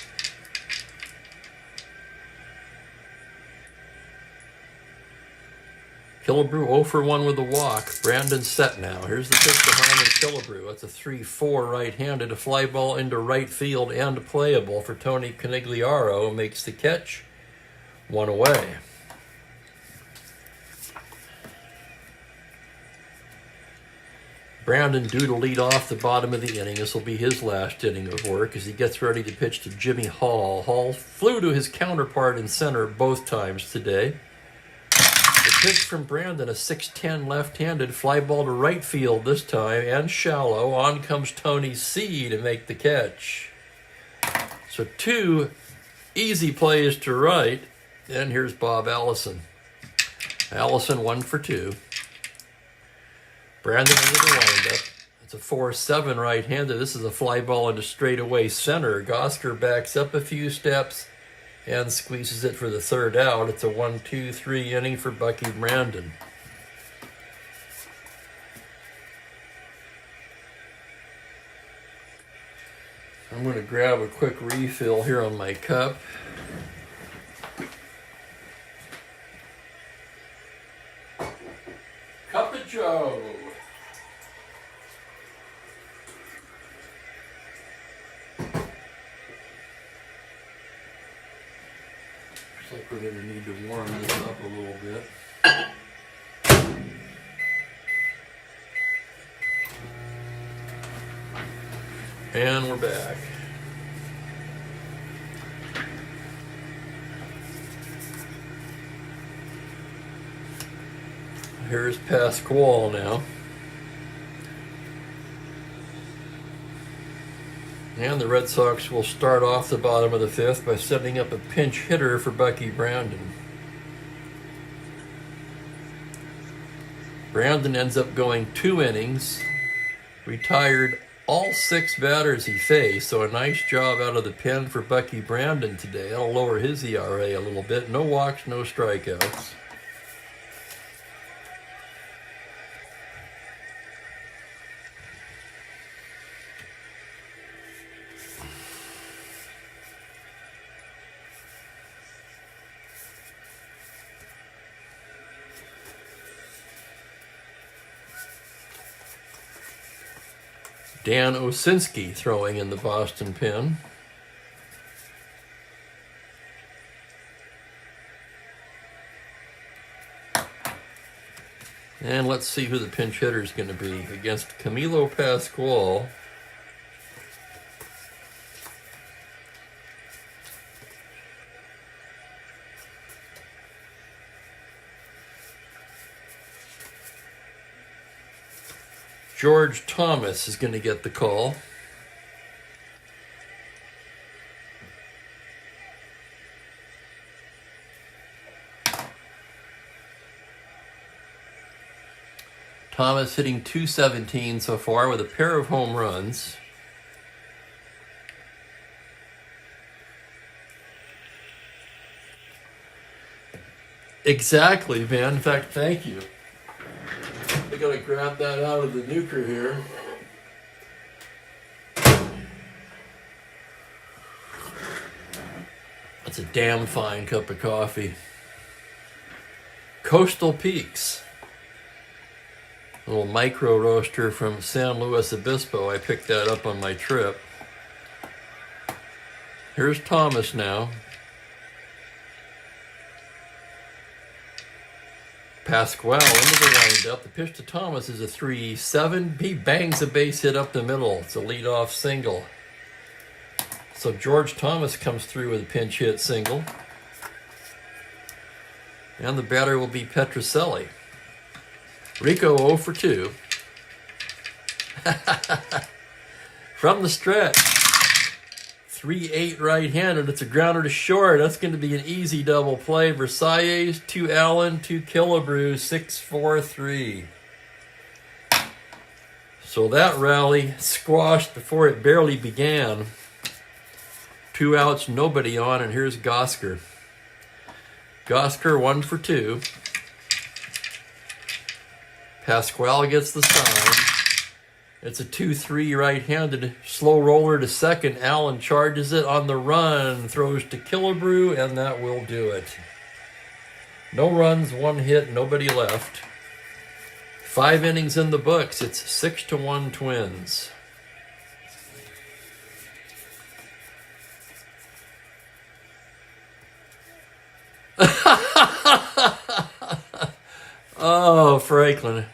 Killebrew 0 for 1 with a walk. Brandon set now. Here's the pitch to Harmon Killebrew. That's a 3-4 right-handed. A fly ball into right field and playable for Tony Conigliaro. Makes the catch. 1 away. Brandon due to lead off the bottom of the inning. This will be his last inning of work as he gets ready to pitch to Jimmy Hall. Hall flew to his counterpart in center both times today. The pitch from Brandon, a 6'10 left-handed fly ball to right field this time and shallow. On comes Tony C to make the catch. So 2 easy plays to right. And here's Bob Allison. Allison 1 for 2. Brandon into the windup. It's a 4-7 right-handed. This is a fly ball into straightaway center. Gosker backs up a few steps and squeezes it for the 3rd out. It's a 1-2-3 inning for Bucky Brandon. I'm going to grab a quick refill here on my cup. Cup of Joe. Looks like we're going to need to warm this up a little bit. And we're back. Here's Pasquale now. And the Red Sox will start off the bottom of the 5th by setting up a pinch hitter for Bucky Brandon. Brandon ends up going 2 innings, retired all 6 batters he faced, so a nice job out of the pen for Bucky Brandon today. That'll lower his ERA a little bit. No walks, no strikeouts. Dan Osinski throwing in the Boston pen. And let's see who the pinch hitter is going to be against Camilo Pasquale. George Thomas is going to get the call. Thomas hitting .217 so far with a pair of home runs. Exactly, man. In fact, thank you. I gotta grab that out of the nuker here. That's a damn fine cup of coffee. Coastal Peaks. A little micro roaster from San Luis Obispo. I picked that up on my trip. Here's Thomas now. Pasquale into the windup. The pitch to Thomas is a 3-7. He bangs a base hit up the middle. It's a leadoff single. So George Thomas comes through with a pinch hit single. And the batter will be Petrocelli. Rico 0 for 2. From the stretch. 3-8 right-handed. It's a grounder to short. That's going to be an easy double play. Versailles to Allen to Killebrew. 6-4-3. So that rally squashed before it barely began. 2 outs, nobody on, and here's Gosker. Gosker 1 for 2. Pasquale gets the sign. It's a 2-3 right-handed slow roller to second. Allen charges it on the run, throws to Killebrew, and that will do it. No runs, 1 hit, nobody left. 5 innings in the books. It's 6-1 Twins. Oh, Franklin.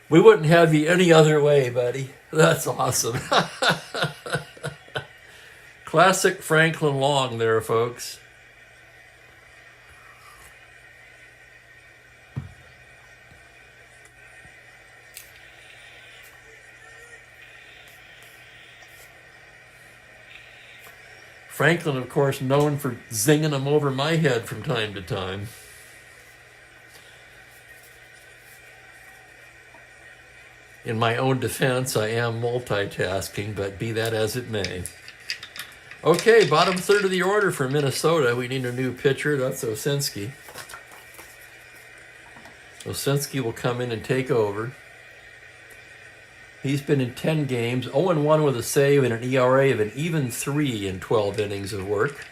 We wouldn't have you any other way, buddy. That's awesome. Classic Franklin Long there, folks. Franklin, of course, known for zinging them over my head from time to time. In my own defense, I am multitasking, but be that as it may. Okay, bottom third of the order for Minnesota. We need a new pitcher. That's Osinski. Osinski will come in and take over. He's been in 10 games, 0-1 with a save and an ERA of an even 3 in 12 innings of work.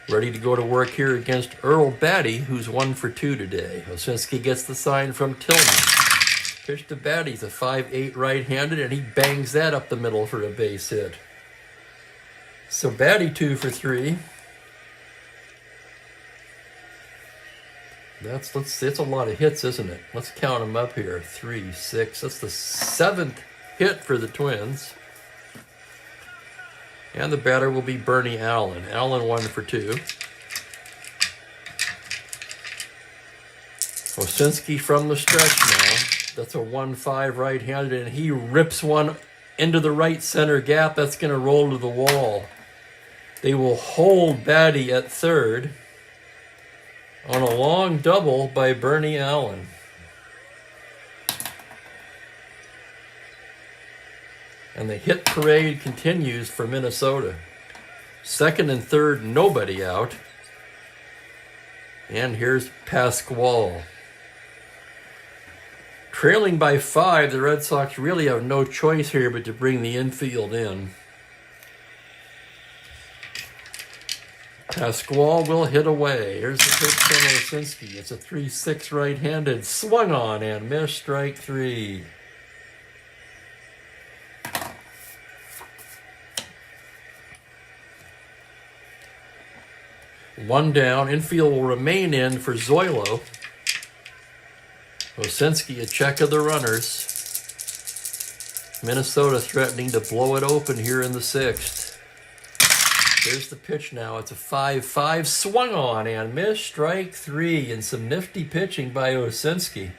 Ready to go to work here against Earl Batty, who's 1 for 2 today. Osinski gets the sign from Tillman. Pitch to Batty. He's a 5'8" right-handed, and he bangs that up the middle for a base hit. So Batty 2 for 3. That's a lot of hits, isn't it? Let's count them up here. 3, 6. That's the 7th hit for the Twins. And the batter will be Bernie Allen. Allen 1 for 2. Osinski from the stretch now. That's a 1-5 right-handed, and he rips one into the right center gap. That's going to roll to the wall. They will hold Batty at third on a long double by Bernie Allen. And the hit parade continues for Minnesota. Second and third, nobody out. And here's Pasquale. Trailing by 5, the Red Sox really have no choice here but to bring the infield in. Pasquale will hit away. Here's the pitch from Osinski. It's a 3-6 right-handed. Swung on and missed, strike 3. One down. Infield will remain in for Zoilo. Osinski a check of the runners. Minnesota threatening to blow it open here in the 6th. Here's the pitch now. It's a 5-5. Swung on and missed, strike 3. And some nifty pitching by Osinski.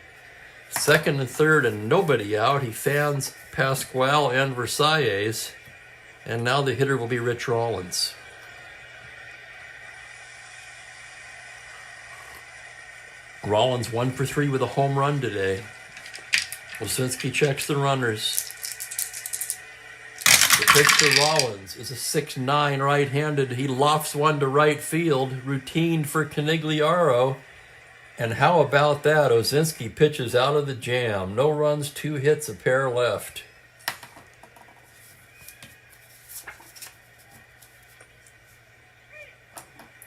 Second and third and nobody out. He fans Pasquale and Versailles. And now the hitter will be Rich Rollins. Rollins 1 for 3 with a home run today. Osinski checks the runners. The pitch to Rollins is a 6'9" right-handed. He lofts one to right field, routine for Canigliaro. And how about that? Osinski pitches out of the jam. No runs, 2 hits, a pair left.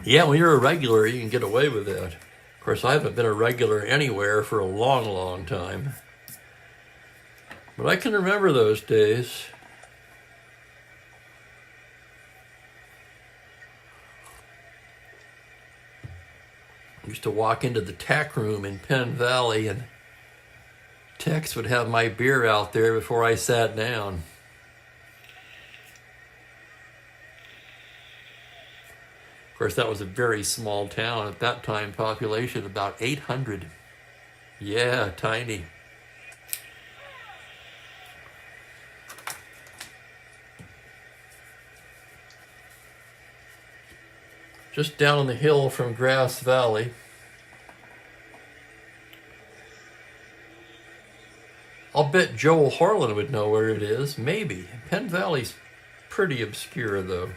Yeah, when you're a regular, you can get away with that. Of course, I haven't been a regular anywhere for a long, long time. But I can remember those days. I used to walk into the tack room in Penn Valley, and Tex would have my beer out there before I sat down. Of course, that was a very small town at that time, population about 800. Yeah, tiny. Just down the hill from Grass Valley. I'll bet Joel Harlan would know where it is. Maybe. Penn Valley's pretty obscure, though.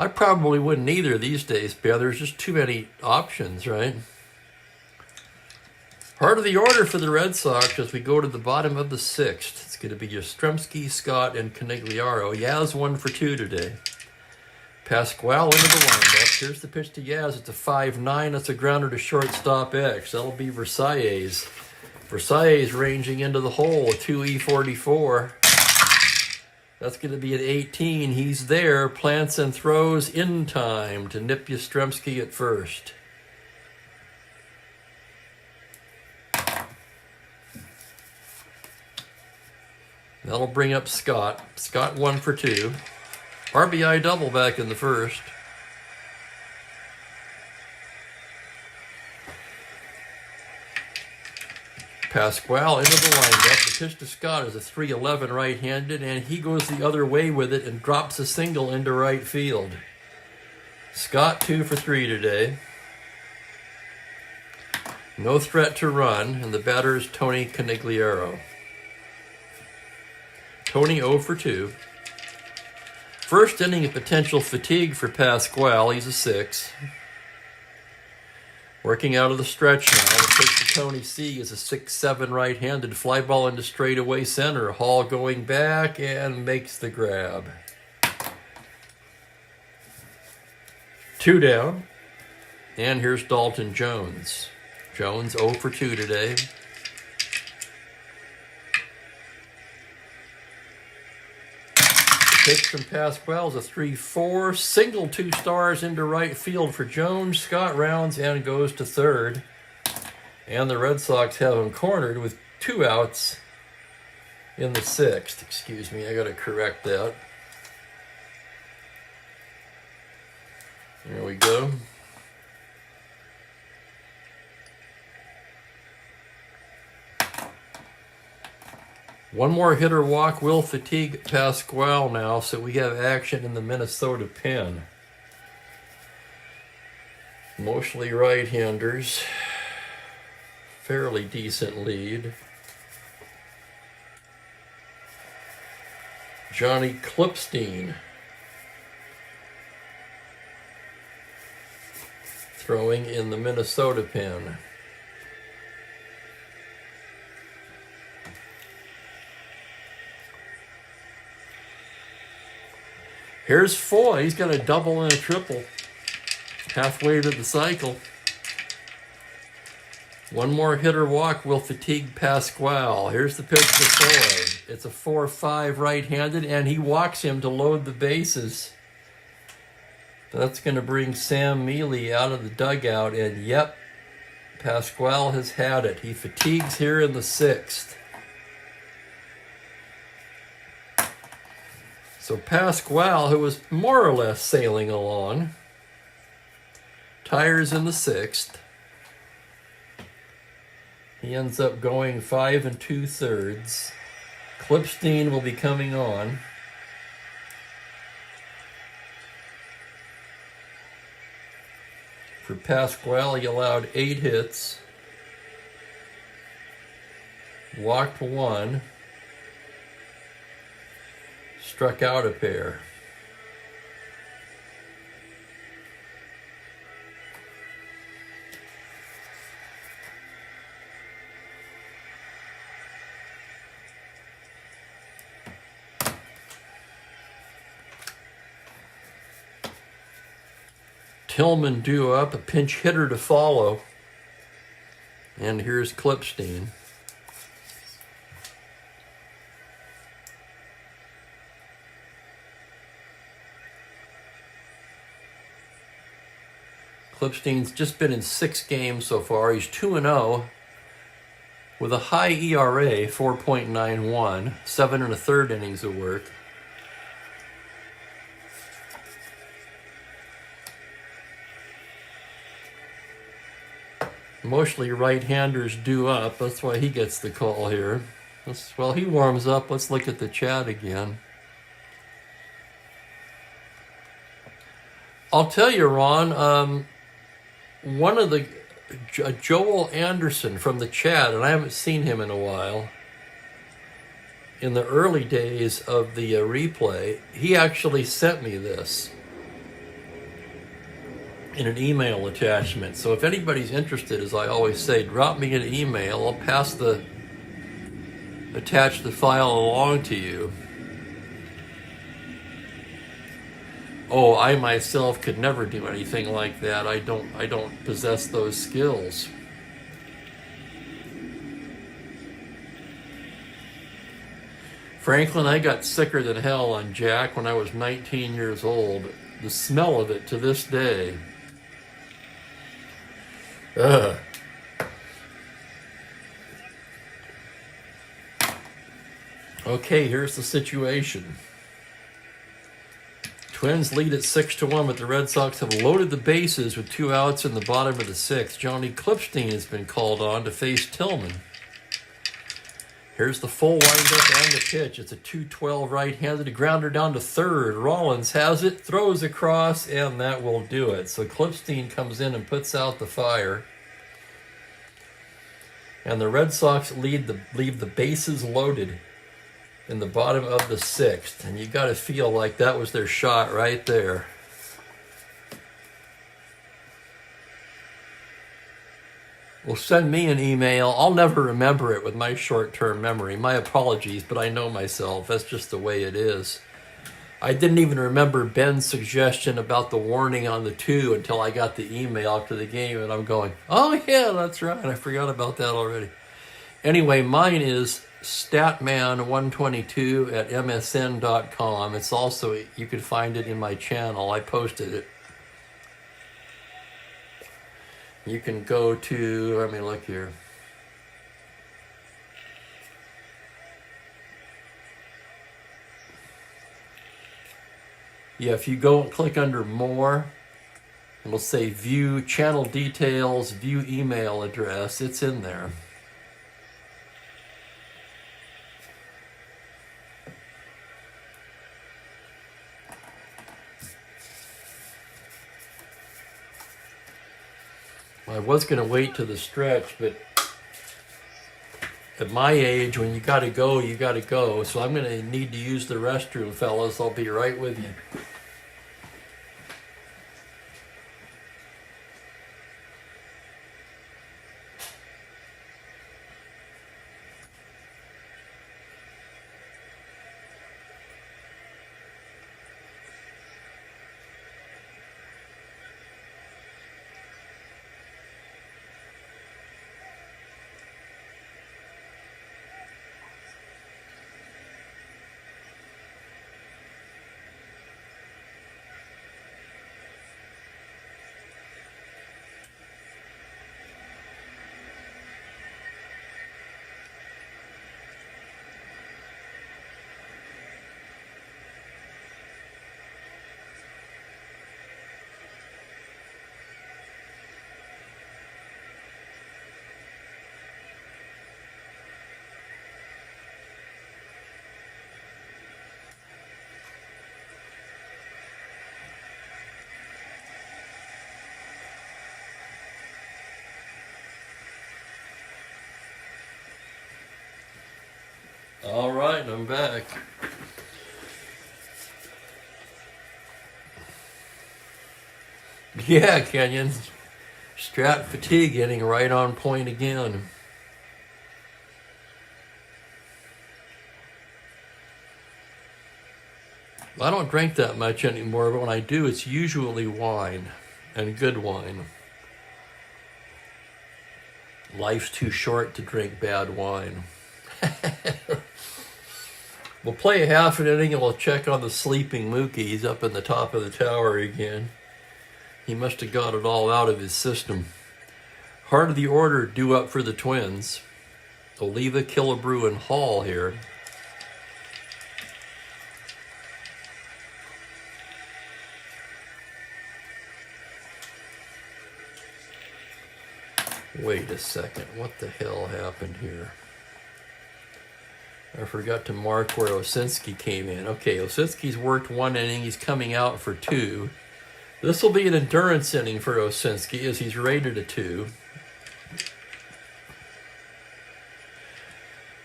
I probably wouldn't either these days, but there's just too many options, right? Heart of the order for the Red Sox as we go to the bottom of the sixth. It's going to be Yastrzemski, Scott, and Conigliaro. Yaz 1 for 2 today. Pasquale into the windup. Here's the pitch to Yaz. It's a 5-9. That's a grounder to shortstop X. That'll be Versailles. Versailles ranging into the hole. A 2E44. That's going to be at 18. He's there. Plants and throws in time to nip Yastrzemski at first. That'll bring up Scott. Scott 1 for 2. RBI double back in the first. Pasquale into the windup. The pitch to Scott is a 3-11 right-handed, and he goes the other way with it and drops a single into right field. Scott 2 for 3 today. No threat to run, and the batter is Tony Conigliaro. Tony 0 for 2. First inning of potential fatigue for Pasquale. He's a 6. Working out of the stretch now. The pitch to Tony C is a 6-7 right-handed fly ball into straightaway center. Hall going back and makes the grab. 2 down. And here's Dalton Jones. Jones 0 for 2 today. Pitch from Pasquale is a 3-4. Single 2 stars into right field for Jones. Scott rounds and goes to third. And the Red Sox have him cornered with 2 outs in the sixth. Excuse me, I got to correct that. There we go. One more hitter walk will fatigue Pasquale now, so we have action in the Minnesota pen. Mostly right-handers. Fairly decent lead. Johnny Klipstein throwing in the Minnesota pen. Here's Foy. He's got a double and a triple. Halfway to the cycle. One more hitter walk will fatigue Pasquale. Here's the pitch to Foy. It's a 4-5 right-handed, and he walks him to load the bases. That's going to bring Sam Mealy out of the dugout, and yep, Pasquale has had it. He fatigues here in the sixth. So Pasquale, who was more or less sailing along, tires in the sixth. He ends up going 5 2/3. Klipstein will be coming on. For Pasquale, he allowed 8 hits, walked 1, struck out a pair. Tillman due up, a pinch hitter to follow. And here's Klipstein. Klipstein's just been in 6 games so far. He's 2-0 with a high ERA, 4.91, 7 1/3 innings of work. Mostly right-handers due up. That's why he gets the call here. While he warms up, let's look at the chat again. I'll tell you, Ron, one of the Joel Anderson from the chat, and I haven't seen him in a while, in the early days of the replay, he actually sent me this. in an email attachment. So if anybody's interested, as I always say, drop me an email. I'll attach the file along to you. Oh, I myself could never do anything like that. I don't possess those skills. Franklin, I got sicker than hell on Jack when I was 19 years old. The smell of it to this day. Ugh. Okay, here's the situation. Twins lead at 6-1, but the Red Sox have loaded the bases with 2 outs in the bottom of the 6th. Johnny Clipstein has been called on to face Tillman. Here's the full windup and the pitch. It's a 2-12 right-handed grounder down to third. Rollins has it, throws across, and that will do it. So Clipstein comes in and puts out the fire. And the Red Sox leave the bases loaded in the bottom of the 6th. And you got to feel like that was their shot right there. Well, send me an email. I'll never remember it with my short-term memory. My apologies, but I know myself. That's just the way it is. I didn't even remember Ben's suggestion about the warning on the 2 until I got the email after the game, and I'm going, oh yeah, that's right. I forgot about that already. Anyway, mine is statman122 at msn.com. It's also, you can find it in my channel. I posted it. You can go to, let me look here. Yeah, if you go and click under more, it'll say view channel details, view email address. It's in there. I was going to wait to the stretch, but at my age, when you got to go, you got to go. So I'm going to need to use the restroom, fellas. I'll be right with you. All right, I'm back. Yeah, Kenyon. Strat fatigue getting right on point again. I don't drink that much anymore, but when I do, it's usually wine, and good wine. Life's too short to drink bad wine. We'll play a half an inning and we'll check on the sleeping Mookie. He's up in the top of the tower again. He must have got it all out of his system. Heart of the order due up for the Twins. Oliva, Killebrew, and Hall here. Wait a second, what the hell happened here? I forgot to mark where Osinski came in. Okay, Osinski's worked 1 inning. He's coming out for 2. This will be an endurance inning for Osinski as he's rated a 2.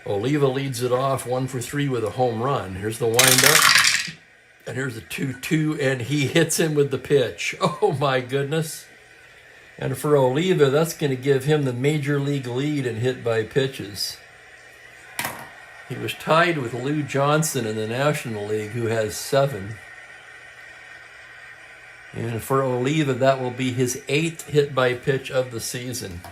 Oliva leads it off 1 for 3 with a home run. Here's the windup. And here's a 2-2, and he hits him with the pitch. Oh my goodness. And for Oliva, that's going to give him the major league lead in hit by pitches. He was tied with Lou Johnson in the National League, who has 7. And for Oliva, that will be his 8th hit by pitch of the season.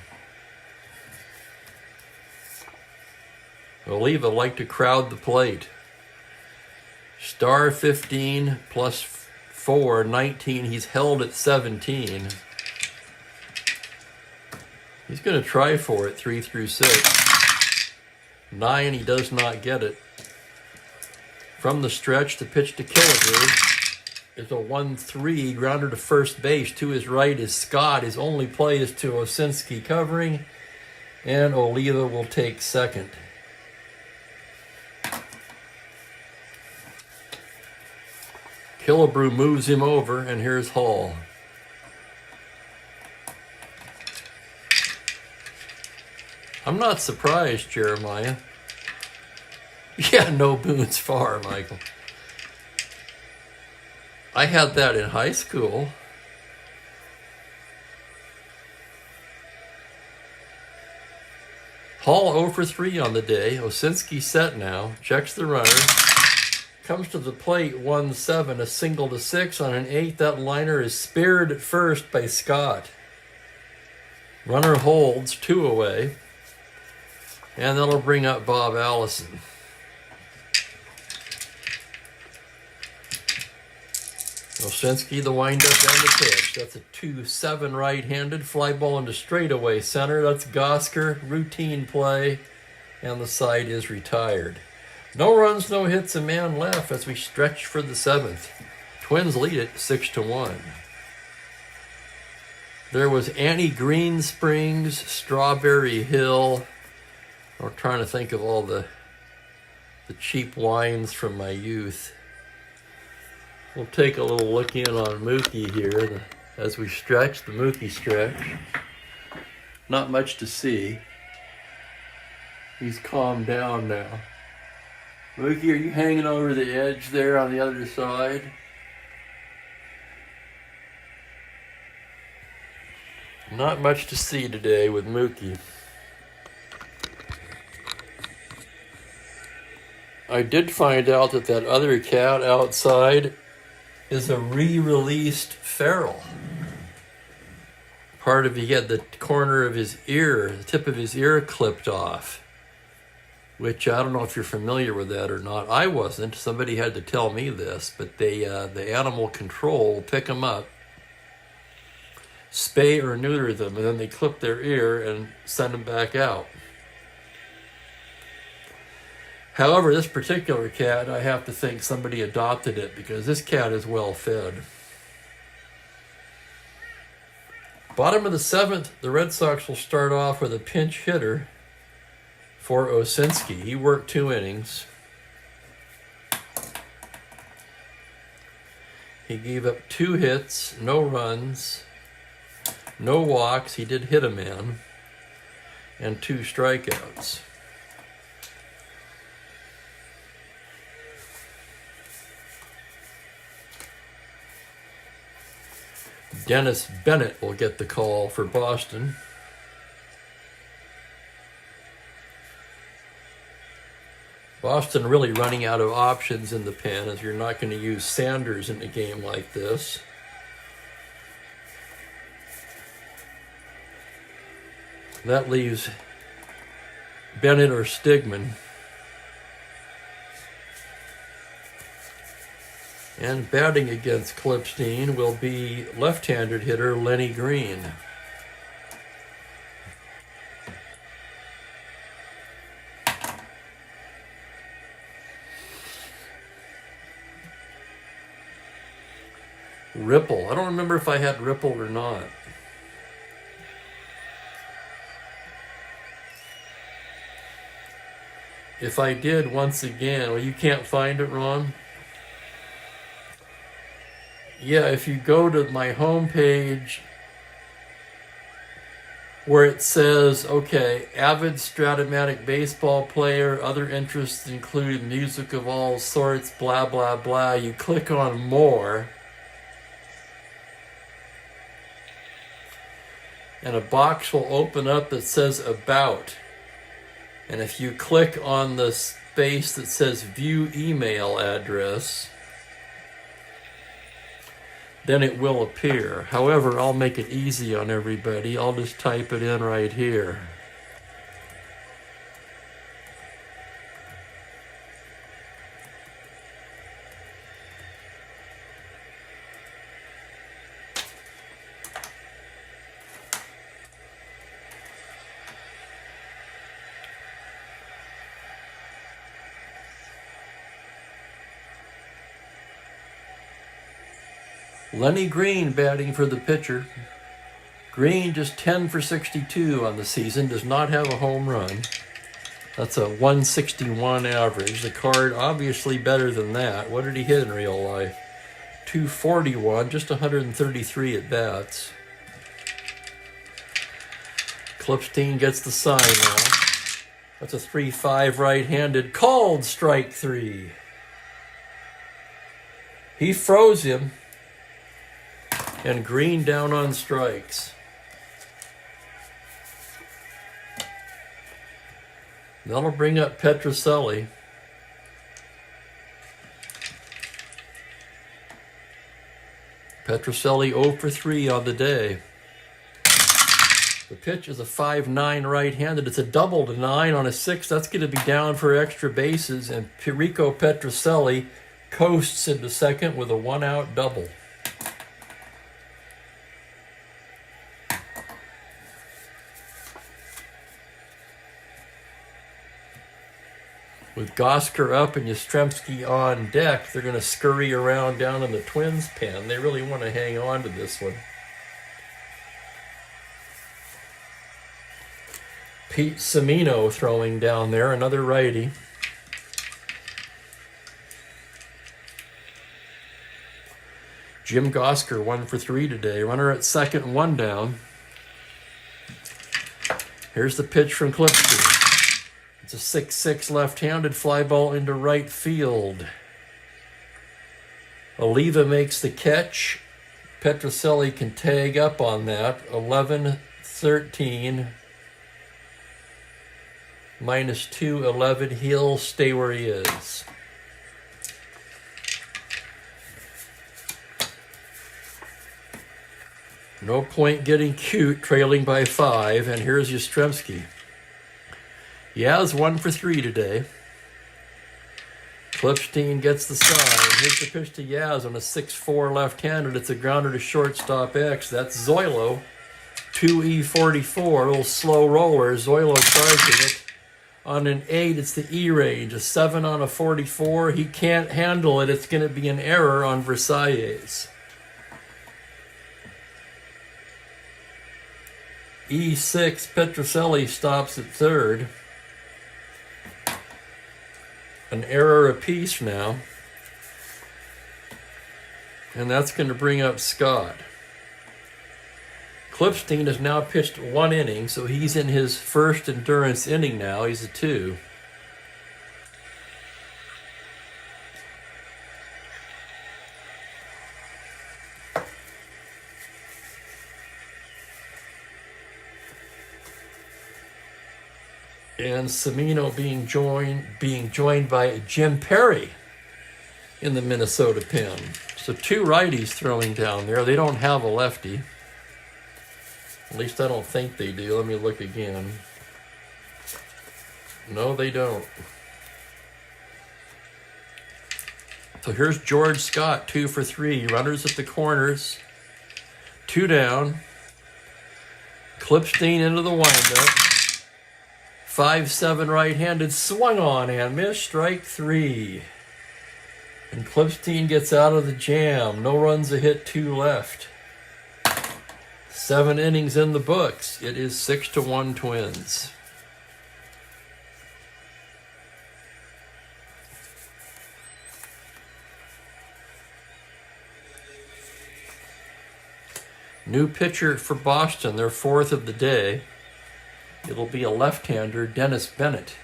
Oliva liked to crowd the plate. Star 15 plus 4, 19. He's held at 17. He's going to try for it, 3 through 6. 9, he does not get it. From the stretch, the pitch to Killebrew is a 1-3, grounder to first base. To his right is Scott. His only play is to Osinski covering, and Oliva will take second. Killebrew moves him over, and here's Hall. I'm not surprised, Jeremiah. Yeah, no Boone's far, Michael. I had that in high school. Hall 0 for 3 on the day. Osinski set now. Checks the runner. Comes to the plate, 1-7, a single to 6 on an 8. That liner is speared at first by Scott. Runner holds, 2 away. And that'll bring up Bob Allison. Osinski, the windup and the pitch. That's a 2-7 right-handed. Fly ball into straightaway center. That's Gosker. Routine play. And the side is retired. No runs, no hits, a man left as we stretch for the 7th. Twins lead it 6-1. There was Annie Green Springs, Strawberry Hill. I'm trying to think of all the cheap wines from my youth. We'll take a little look in on Mookie here as we stretch, the Mookie stretch. Not much to see. He's calmed down now. Mookie, are you hanging over the edge there on the other side? Not much to see today with Mookie. I did find out that other cat outside is a re-released feral. Part of he had the corner of his ear, the tip of his ear clipped off. Which I don't know if you're familiar with that or not. I wasn't. Somebody had to tell me this, but the animal control will pick them up, spay or neuter them, and then they clip their ear and send them back out. However, this particular cat, I have to think somebody adopted it because this cat is well fed. Bottom of the 7th, the Red Sox will start off with a pinch hitter for Osinski. He worked 2 innings. He gave up 2 hits, no runs, no walks. He did hit a man, and 2 strikeouts. Dennis Bennett will get the call for Boston. Boston really running out of options in the pen as you're not going to use Sanders in a game like this. That leaves Bennett or Stigman. And batting against Clipstein will be left-handed hitter Lenny Green. Ripple. I don't remember if I had Ripple or not. If I did, once again, well, you can't find it, Ron? Yeah, if you go to my homepage where it says, okay, avid Strat-O-Matic baseball player, other interests include music of all sorts, blah, blah, blah. You click on more, and a box will open up that says About. And if you click on the space that says View Email Address, then it will appear. However, I'll make it easy on everybody. I'll just type it in right here. Lenny Green batting for the pitcher. Green just 10 for 62 on the season, does not have a home run. That's a 161 average. The card obviously better than that. What did he hit in real life? 241, just 133 at bats. Klipstein gets the sign now. That's a 3-5 right-handed, called strike 3. He froze him. And Green down on strikes. That'll bring up Petrocelli. Petrocelli 0 for 3 on the day. The pitch is a 5-9 right-handed. It's a double to 9 on a 6. That's going to be down for extra bases. And Rico Petrocelli coasts into second with a 1-out double. With Gosker up and Yastrzemski on deck, they're going to scurry around down in the Twins' pen. They really want to hang on to this one. Pete Semino throwing down there, another righty. Jim Gosker 1 for 3 today. Runner at second, 1 down. Here's the pitch from Klipstein. It's a 6-6 left-handed fly ball into right field. Oliva makes the catch. Petrocelli can tag up on that. 11-13. Minus 2-11. He'll stay where he is. No point getting cute, trailing by 5. And here's Yastrzemski. Yaz 1 for 3 today. Klipstein gets the sign. Here's the pitch to Yaz on a 6-4 left-handed. It's a grounder to shortstop X. That's Zoilo. 2E44, little slow roller. Zoilo charging it. On an 8, it's the E range. A 7 on a 44. He can't handle it. It's going to be an error on Versailles. E6, Petrocelli stops at third. An error apiece now. And that's going to bring up Scott. Klipstein has now pitched 1 inning, so he's in his first endurance inning now. He's a 2. And Semino being joined by Jim Perry in the Minnesota pen. So 2 righties throwing down there. They don't have a lefty. At least I don't think they do. Let me look again. No, they don't. So here's George Scott, 2 for 3. Runners at the corners. 2 down. Klipstein into the windup. 5-7 right-handed, swung on and missed, strike 3. And Klipstein gets out of the jam. No runs, a hit, 2 left. 7 innings in the books. It is 6-1 Twins. New pitcher for Boston, their 4th of the day. It'll be a left-hander, Dennis Bennett.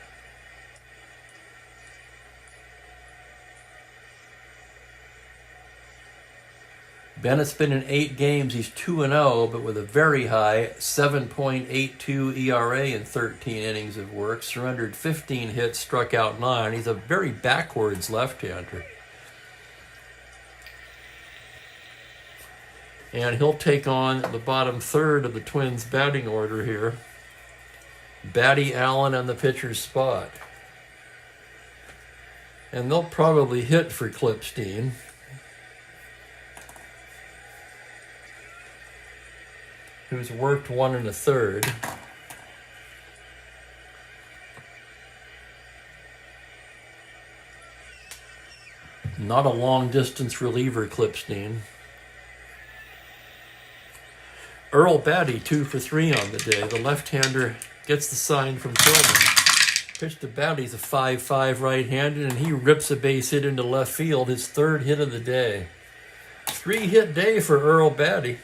Bennett's been in 8 games. He's 2-0, but with a very high 7.82 ERA in 13 innings of work. Surrendered 15 hits, struck out 9. He's a very backwards left-hander. And he'll take on the bottom third of the Twins' batting order here. Batty, Allen, on the pitcher's spot. And they'll probably hit for Clipstein. Who's worked 1 1/3. Not a long-distance reliever, Clipstein. Earl Batty, 2 for 3 on the day. The left-hander gets the sign from Tillman. Pitch to Batty's a 5-5 right-handed, and he rips a base hit into left field, his 3rd hit of the day. 3-hit day for Earl Batty.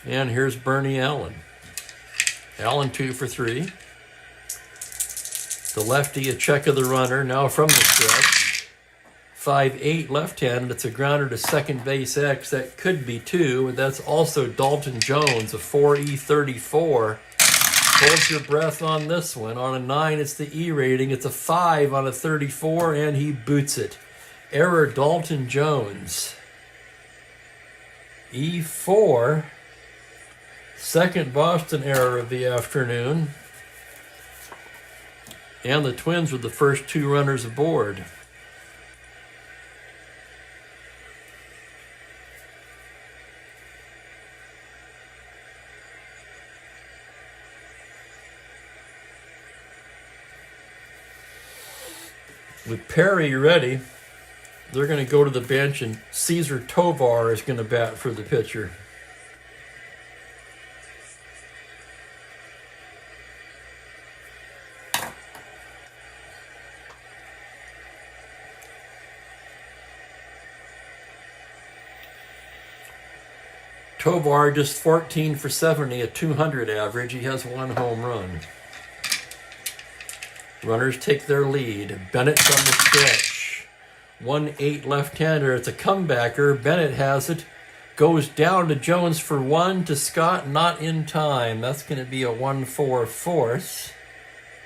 And here's Bernie Allen. Allen 2 for 3. The lefty, a check of the runner, now from the stretch. 5-8 left-handed. It's a grounder to second base X. That could be 2, and that's also Dalton Jones, a 4E34. Hold your breath on this one. On a 9, it's the E rating. It's a 5 on a 34, and he boots it. Error, Dalton Jones. E4. Second Boston error of the afternoon. And the Twins with the first 2 runners aboard. With Perry ready, they're going to go to the bench, and Cesar Tovar is going to bat for the pitcher. Tovar just 14 for 70, a 200 average. He has 1 home run. Runners take their lead. Bennett from the stretch. 1-8 left-hander. It's a comebacker. Bennett has it. Goes down to Jones for 1, to Scott, not in time. That's going to be a 1-4 fourth.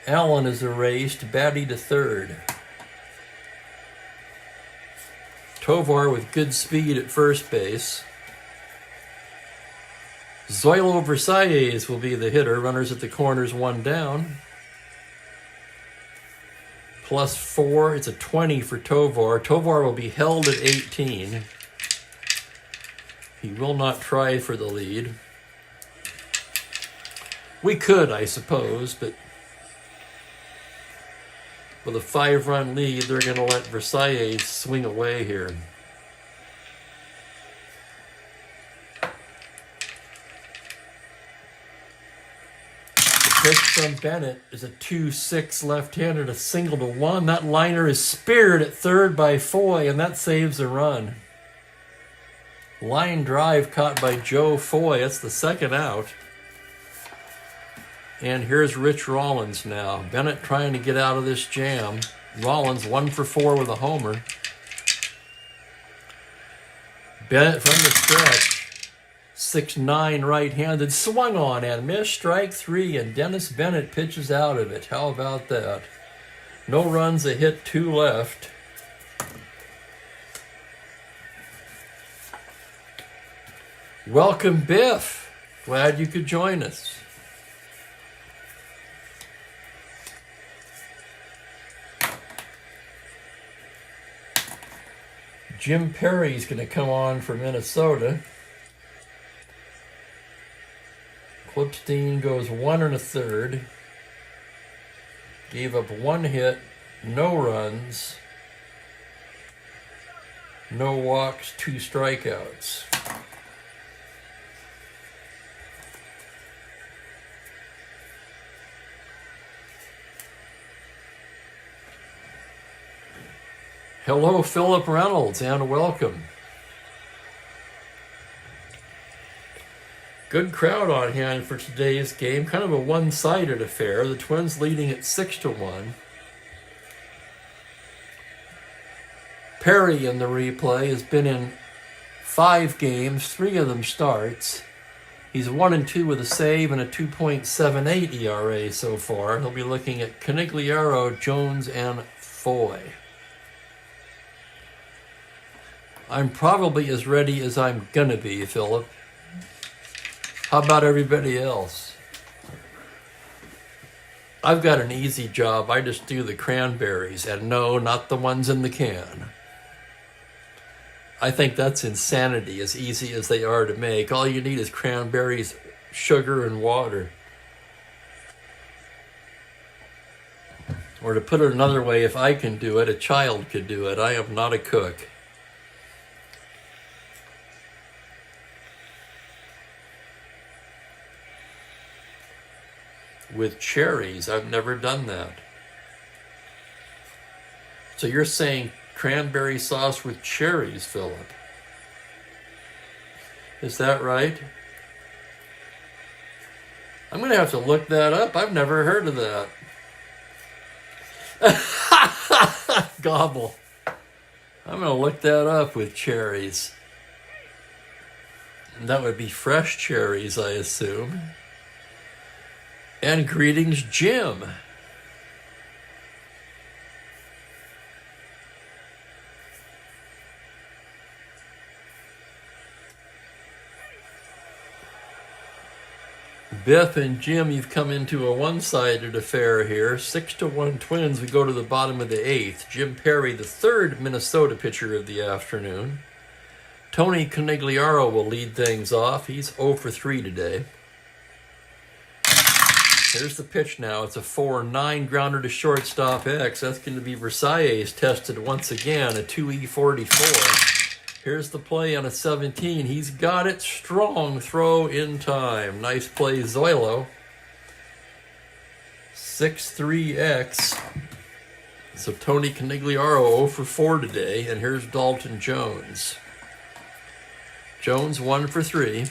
Allen is erased. Batty to third. Tovar with good speed at first base. Zoilo Versailles will be the hitter. Runners at the corners, 1 down. +4, it's a 20 for Tovar. Tovar will be held at 18. He will not try for the lead. We could, I suppose, but with a 5-run lead, they're going to let Versailles swing away here. Pitch from Bennett is a 2-6 left-handed, a single to 1. That liner is speared at third by Foy, and that saves a run. Line drive caught by Joe Foy. That's the second out. And here's Rich Rollins now. Bennett trying to get out of this jam. Rollins 1 for 4 with a homer. Bennett from the stretch. 6'9" right-handed, swung on and missed, strike 3, and Dennis Bennett pitches out of it. How about that? No runs, a hit, 2 left. Welcome, Biff. Glad you could join us. Jim Perry's going to come on for Minnesota. Clipstein goes 1 1/3. Gave up 1 hit, no runs, no walks, 2 strikeouts. Hello, Philip Reynolds, and welcome. Good crowd on hand for today's game. Kind of a one-sided affair. The Twins leading at 6-1. Perry in the replay has been in 5 games, 3 of them starts. He's 1-2 with a save and a 2.78 ERA so far. He'll be looking at Conigliaro, Jones, and Foy. I'm probably as ready as I'm gonna be, Philip. How about everybody else? I've got an easy job. I just do the cranberries, and no, not the ones in the can. I think that's insanity, as easy as they are to make. All you need is cranberries, sugar, and water. Or to put it another way, if I can do it, a child could do it. I am not a cook. With cherries, I've never done that. So you're saying cranberry sauce with cherries, Philip? Is that right? I'm going to have to look that up. I've never heard of that. Gobble. I'm going to look that up with cherries. And that would be fresh cherries, I assume. And greetings, Jim. Biff and Jim, you've come into a one-sided affair here. 6-1 Twins. We go to the bottom of the 8th. Jim Perry, the 3rd Minnesota pitcher of the afternoon. Tony Conigliaro will lead things off. He's 0 for 3 today. Here's the pitch now. It's a 4-9 grounder to shortstop X. That's going to be Versailles tested once again, a 2E44. Here's the play on a 17. He's got it. Strong throw in time. Nice play, Zoilo. 6-3 X. So Tony Conigliaro 0 for 4 today. And here's Dalton Jones. Jones 1 for 3.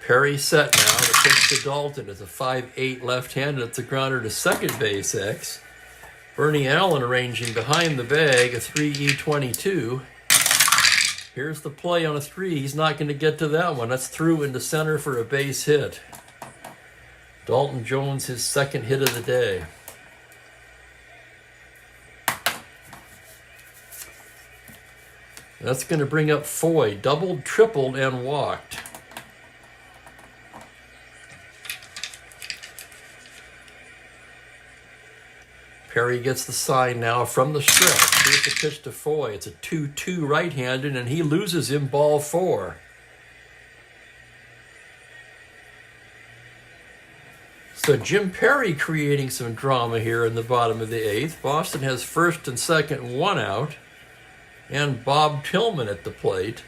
Perry set now. The pitch to Dalton is a 5-8 left-handed. It's a grounder to second base X. Bernie Allen arranging behind the bag, a 3E22. Here's the play on a 3. He's not going to get to that one. That's through into center for a base hit. Dalton Jones, his 2nd hit of the day. That's going to bring up Foy. Doubled, tripled, and walked. Perry gets the sign now from the stretch. Here's the pitch to Foy. It's a 2-2 right-handed, and he loses him ball 4. So Jim Perry creating some drama here in the bottom of the 8th. Boston has 1st and 2nd, 1 out. And Bob Tillman at the plate.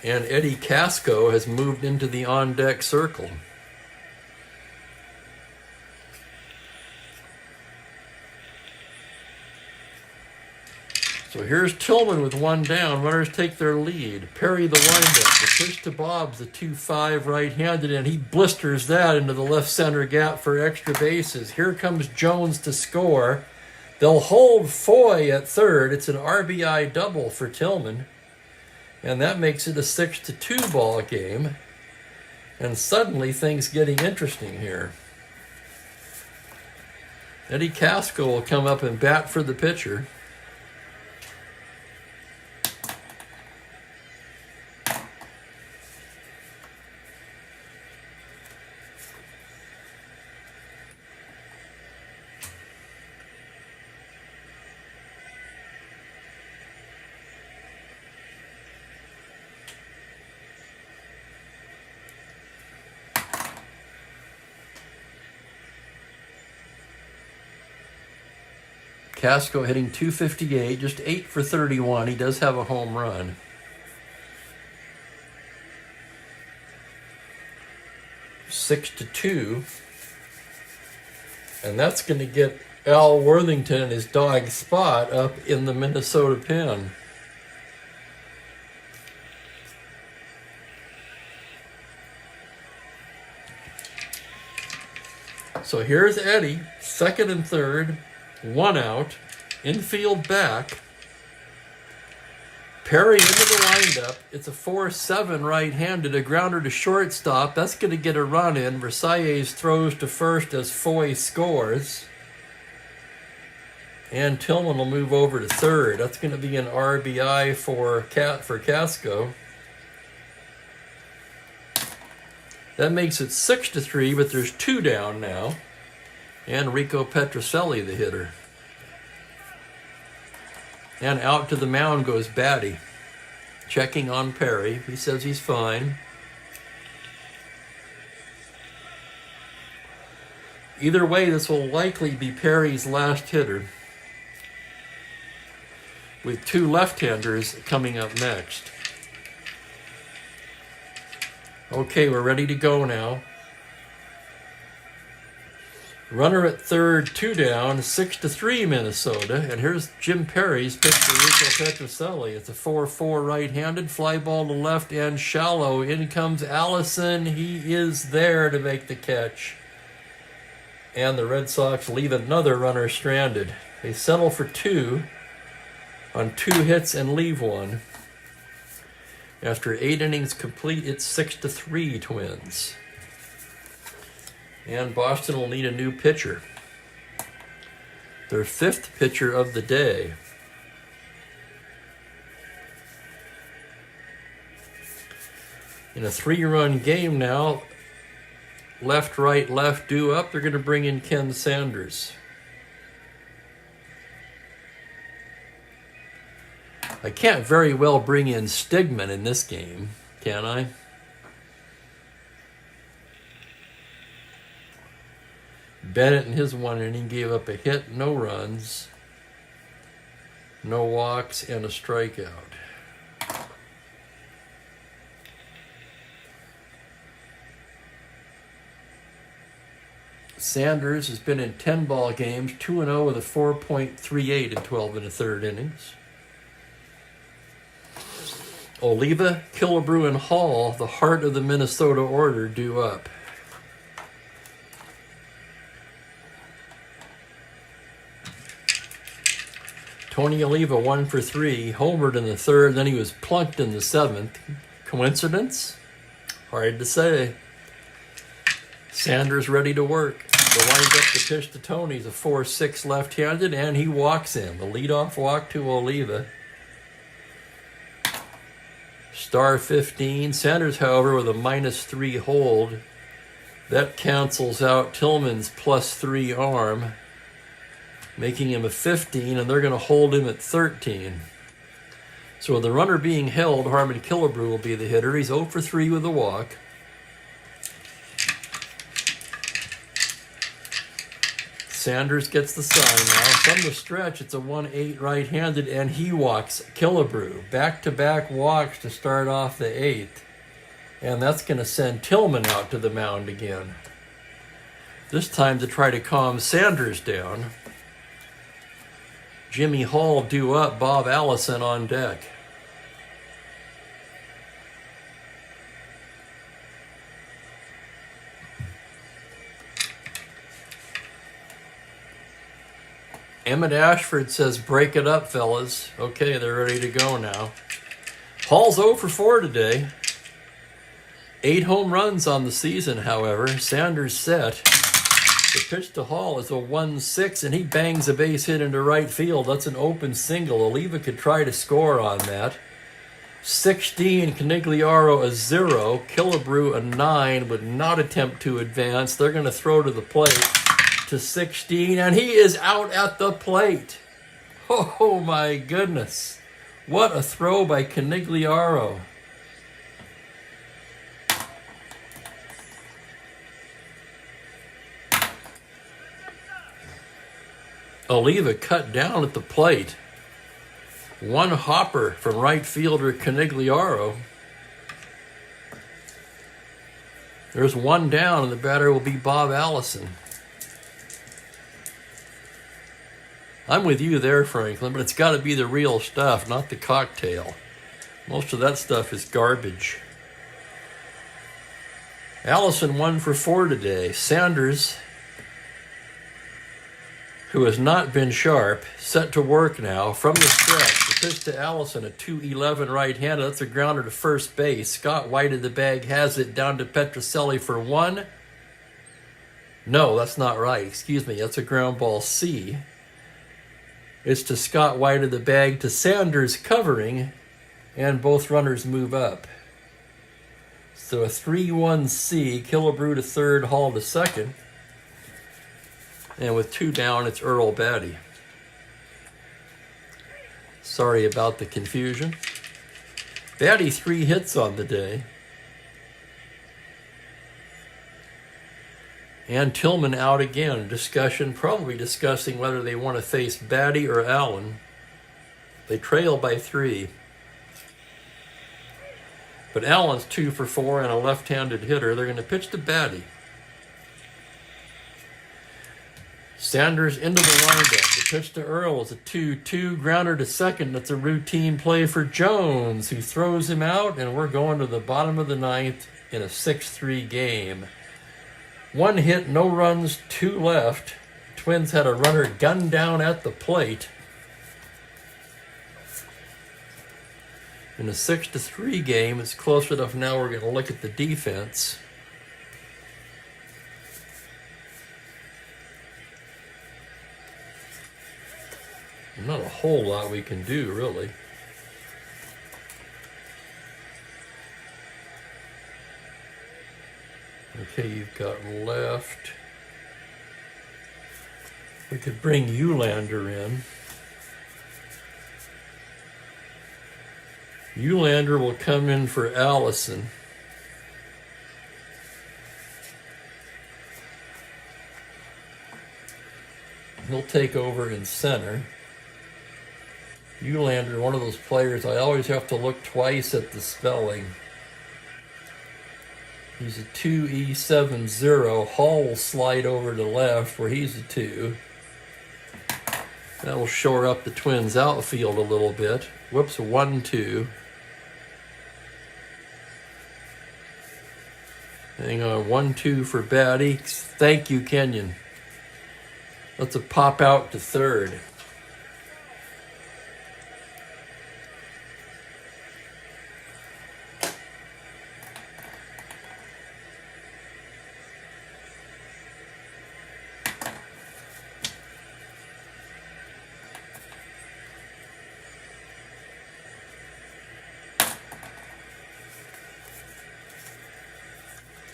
And Eddie Casco has moved into the on-deck circle. So here's Tillman with 1 down. Runners take their lead. Perry the windup. The pitch to Bob's the 2-5 right-handed, and he blisters that into the left center gap for extra bases. Here comes Jones to score. They'll hold Foy at 3rd. It's an RBI double for Tillman. And that makes it a 6-2 ball game. And suddenly things getting interesting here. Eddie Casco will come up and bat for the pitcher. Casco hitting .258, just 8 for 31. He does have a home run. And that's going to get Al Worthington and his dog Spot up in the Minnesota pen. So here's Eddie, second and third, one out, infield back. Perry into the windup. It's a 4-7 right-handed, a grounder to shortstop. That's going to get a run in. Versailles throws to first as Foy scores. And Tillman will move over to third. That's going to be an RBI for Casco. That makes it 6-3, but there's 2 down now. And Rico Petrocelli, the hitter. And out to the mound goes Batty, checking on Perry. He says he's fine. Either way, this will likely be Perry's last hitter, with 2 left-handers coming up next. Okay, we're ready to go now. Runner at third, 2 down, 6-3 Minnesota. And here's Jim Perry's pitch to Rico Petrocelli. It's a 4-4 right-handed, fly ball to left and shallow. In comes Allison. He is there to make the catch. And the Red Sox leave another runner stranded. They settle for 2 on 2 hits and leave 1. After 8 innings complete, it's 6-3 Twins. And Boston will need a new pitcher. Their 5th pitcher of the day. In a 3-run game now, left, right, left, due up, they're going to bring in Ken Sanders. I can't very well bring in Stigman in this game, can I? Bennett in his 1 inning gave up a hit, no runs, no walks, and a strikeout. Sanders has been in 10 ball games, 2-0 with a 4.38 in 12 1/3 innings. Oliva, Killebrew, and Hall, the heart of the Minnesota order, due up. Tony Oliva 1 for 3, homered in the 3rd, then he was plunked in the 7th. Coincidence? Hard to say. Sanders ready to work. The wind-up to pitch to Tony's a 4-6 left-handed, and he walks him. A leadoff walk to Oliva. Star 15. Sanders, however, with a -3 hold. That cancels out Tillman's +3 arm, making him a 15, and they're going to hold him at 13. So with the runner being held, Harmon Killebrew will be the hitter. He's 0 for 3 with a walk. Sanders gets the sign now. From the stretch, it's a 1-8 right-handed, and he walks Killebrew. Back-to-back walks to start off the 8th. And that's going to send Tillman out to the mound again. This time to try to calm Sanders down. Jimmy Hall due up, Bob Allison on deck. Emmett Ashford says, break it up, fellas. Okay, they're ready to go now. Hall's 0 for 4 today. 8 home runs on the season, however. Sanders set. The pitch to Hall is a 1-6, and he bangs a base hit into right field. That's an open single. Oliva could try to score on that. 16, Canigliaro a 0. Killebrew a 9, would not attempt to advance. They're going to throw to the plate to 16, and he is out at the plate. Oh my goodness. What a throw by Canigliaro. Oliva cut down at the plate. One hopper from right fielder Canigliaro. There's one down, and the batter will be Bob Allison. I'm with you there, Franklin, but it's got to be the real stuff, not the cocktail. Most of that stuff is garbage. Allison 1 for 4 today. Sanders, who has not been sharp, set to work now from the stretch. The pitch to Allison, a 2-11 right-handed. That's a grounder to first base. Scott White of the bag has it down to Petrocelli for 1. No, that's not right. Excuse me. That's a ground ball C. It's to Scott White of the bag to Sanders covering, and both runners move up. So a 3-1 C, Killebrew to third, Hall to second. And with 2 down, it's Earl Batty. Sorry about the confusion. Batty 3 hits on the day. And Tillman out again. Discussion, probably discussing whether they want to face Batty or Allen. They trail by 3. But Allen's 2 for 4 and a left-handed hitter. They're going to pitch to Batty. Sanders into the windup. The pitch to Earl is a 2-2. Grounder to second. That's a routine play for Jones, who throws him out, and we're going to the bottom of the 9th in a 6-3 game. 1 hit, no runs, 2 left. Twins had a runner gunned down at the plate. In a 6-3 game, it's close enough now we're going to look at the defense. Not a whole lot we can do, really. Okay, you've got left. We could bring Eulander in. Eulander will come in for Allison. He'll take over in center. Eulander, one of those players, I always have to look twice at the spelling. He's a 2E70. Hall will slide over to left where he's a 2. That will shore up the Twins' outfield a little bit. Whoops, 1-2. Hang on, 1-2 for Batty. Thank you, Kenyon. Let's a pop out to third.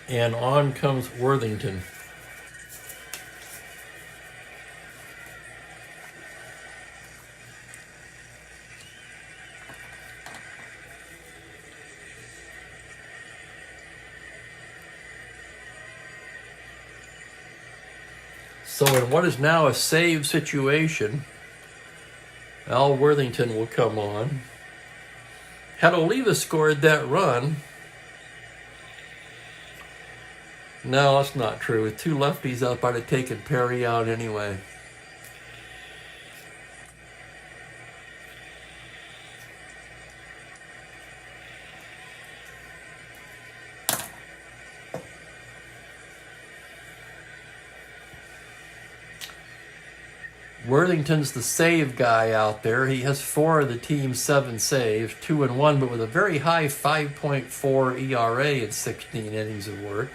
And on comes Worthington. So in what is now a save situation, Al Worthington will come on. Had Oliva scored that run, no, that's not true. With 2 lefties up, I'd have taken Perry out anyway. Worthington's the save guy out there. He has 4 of the team's 7 saves, 2-1, but with a very high 5.4 ERA in 16 innings of work.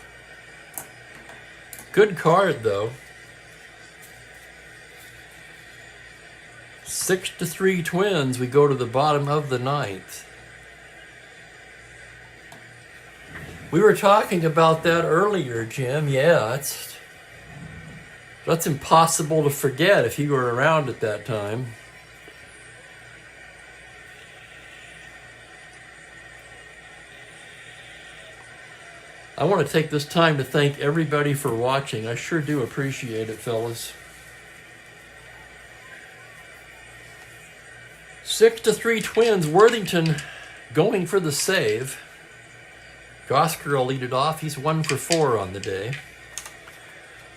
Good card, though. 6-3 Twins. We go to the bottom of the 9th. We were talking about that earlier, Jim. Yeah, that's impossible to forget if you were around at that time. I want to take this time to thank everybody for watching. I sure do appreciate it, fellas. 6-3 Twins. Worthington going for the save. Gosker will lead it off. He's 1 for 4 on the day.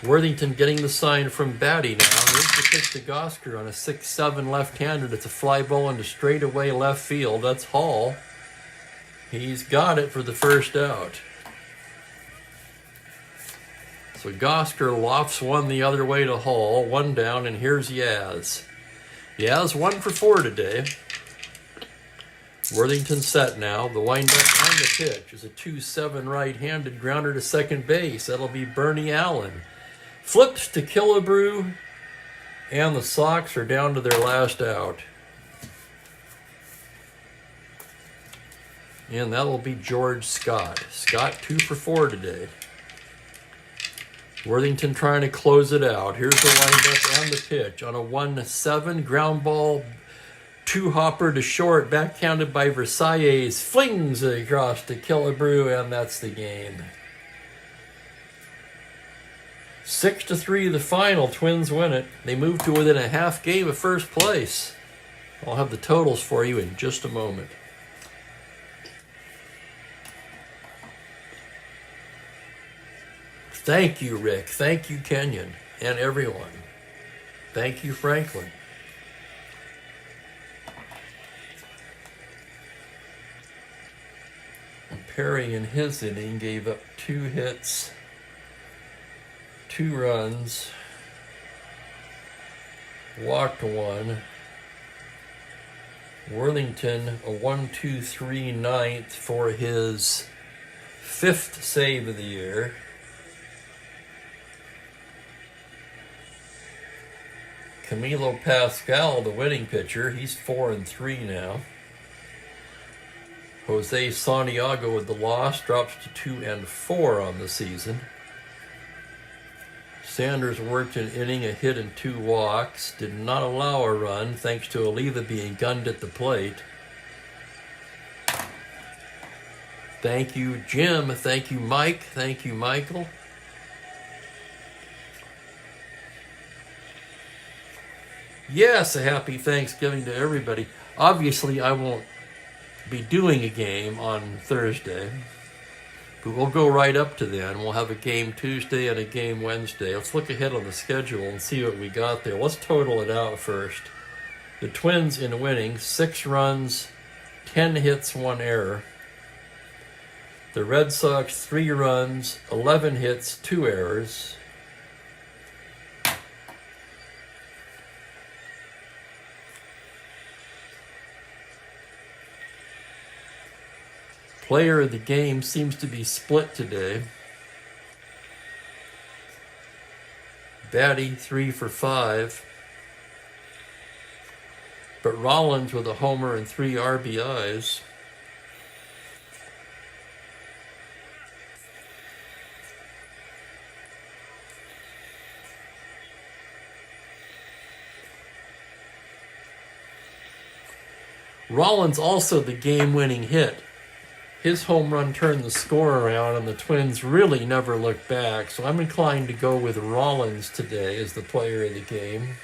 Worthington getting the sign from Batty now. Here's the pitch to Gosker on a 6-7 left-handed. It's a fly ball into straightaway left field. That's Hall. He's got it for the first out. So Gosker lofts one the other way to Hall. One down, and here's Yaz. Yaz 1 for 4 today. Worthington set now. The windup on the pitch is a 2-7 right-handed grounder to second base. That'll be Bernie Allen. Flipped to Killebrew, and the Sox are down to their last out. And that'll be George Scott. Scott 2 for 4 today. Worthington trying to close it out. Here's the windup and the pitch on a 1-7 ground ball. 2-hopper to short, backhanded by Versailles. Flings it across to Killebrew, and that's the game. 6-3 the final. Twins win it. They move to within a half game of first place. I'll have the totals for you in just a moment. Thank you, Rick. Thank you, Kenyon, and everyone. Thank you, Franklin. Perry in his inning gave up 2 hits, 2 runs, walked 1. Worthington a 1-2-3 ninth for his 5th save of the year. Camilo Pascal, the winning pitcher, he's 4-3 now. Jose Santiago with the loss drops to 2-4 on the season. Sanders worked an inning, a hit and 2 walks. Did not allow a run thanks to Oliva being gunned at the plate. Thank you, Jim. Thank you, Mike. Thank you, Michael. Yes, a happy Thanksgiving to everybody. Obviously, I won't be doing a game on Thursday, but we'll go right up to then. We'll have a game Tuesday and a game Wednesday. Let's look ahead on the schedule and see what we got there. Let's total it out first. The Twins in winning, 6 runs, 10 hits, 1 error. The Red Sox, 3 runs, 11 hits, 2 errors. Player of the game seems to be split today. Batty 3 for 5. But Rollins with a homer and 3 RBIs. Rollins also the game-winning hit. His home run turned the score around, and the Twins really never looked back. So I'm inclined to go with Rollins today as the player of the game.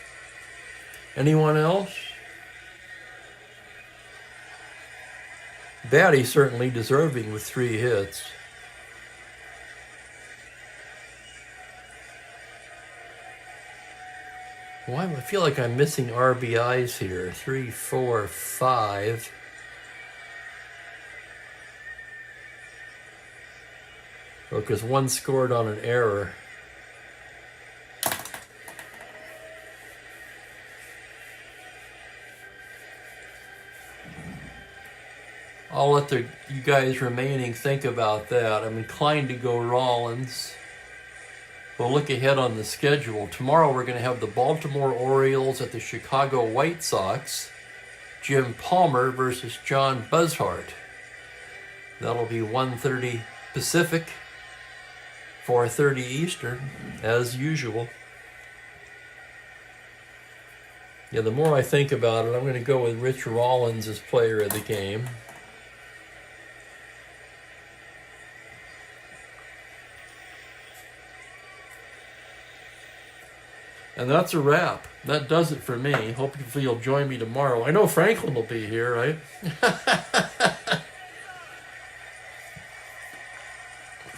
Anyone else? Batty certainly deserving with 3 hits. Why I feel like I'm missing RBIs here. 3, 4, 5. Because 1 scored on an error. I'll let you guys remaining think about that. I'm inclined to go Rollins. We'll look ahead on the schedule. Tomorrow we're going to have the Baltimore Orioles at the Chicago White Sox. Jim Palmer versus John Buzzhart. That'll be 1:30 Pacific. 4:30 Eastern, as usual. Yeah, the more I think about it, I'm going to go with Rich Rollins as player of the game. And that's a wrap. That does it for me. Hopefully you'll join me tomorrow. I know Franklin will be here, right?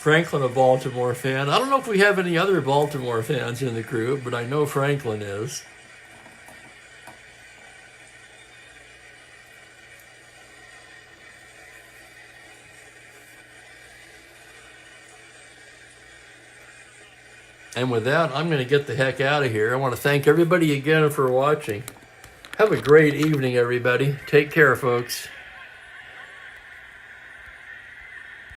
Franklin, a Baltimore fan. I don't know if we have any other Baltimore fans in the group, but I know Franklin is. And with that, I'm going to get the heck out of here. I want to thank everybody again for watching. Have a great evening, everybody. Take care, folks.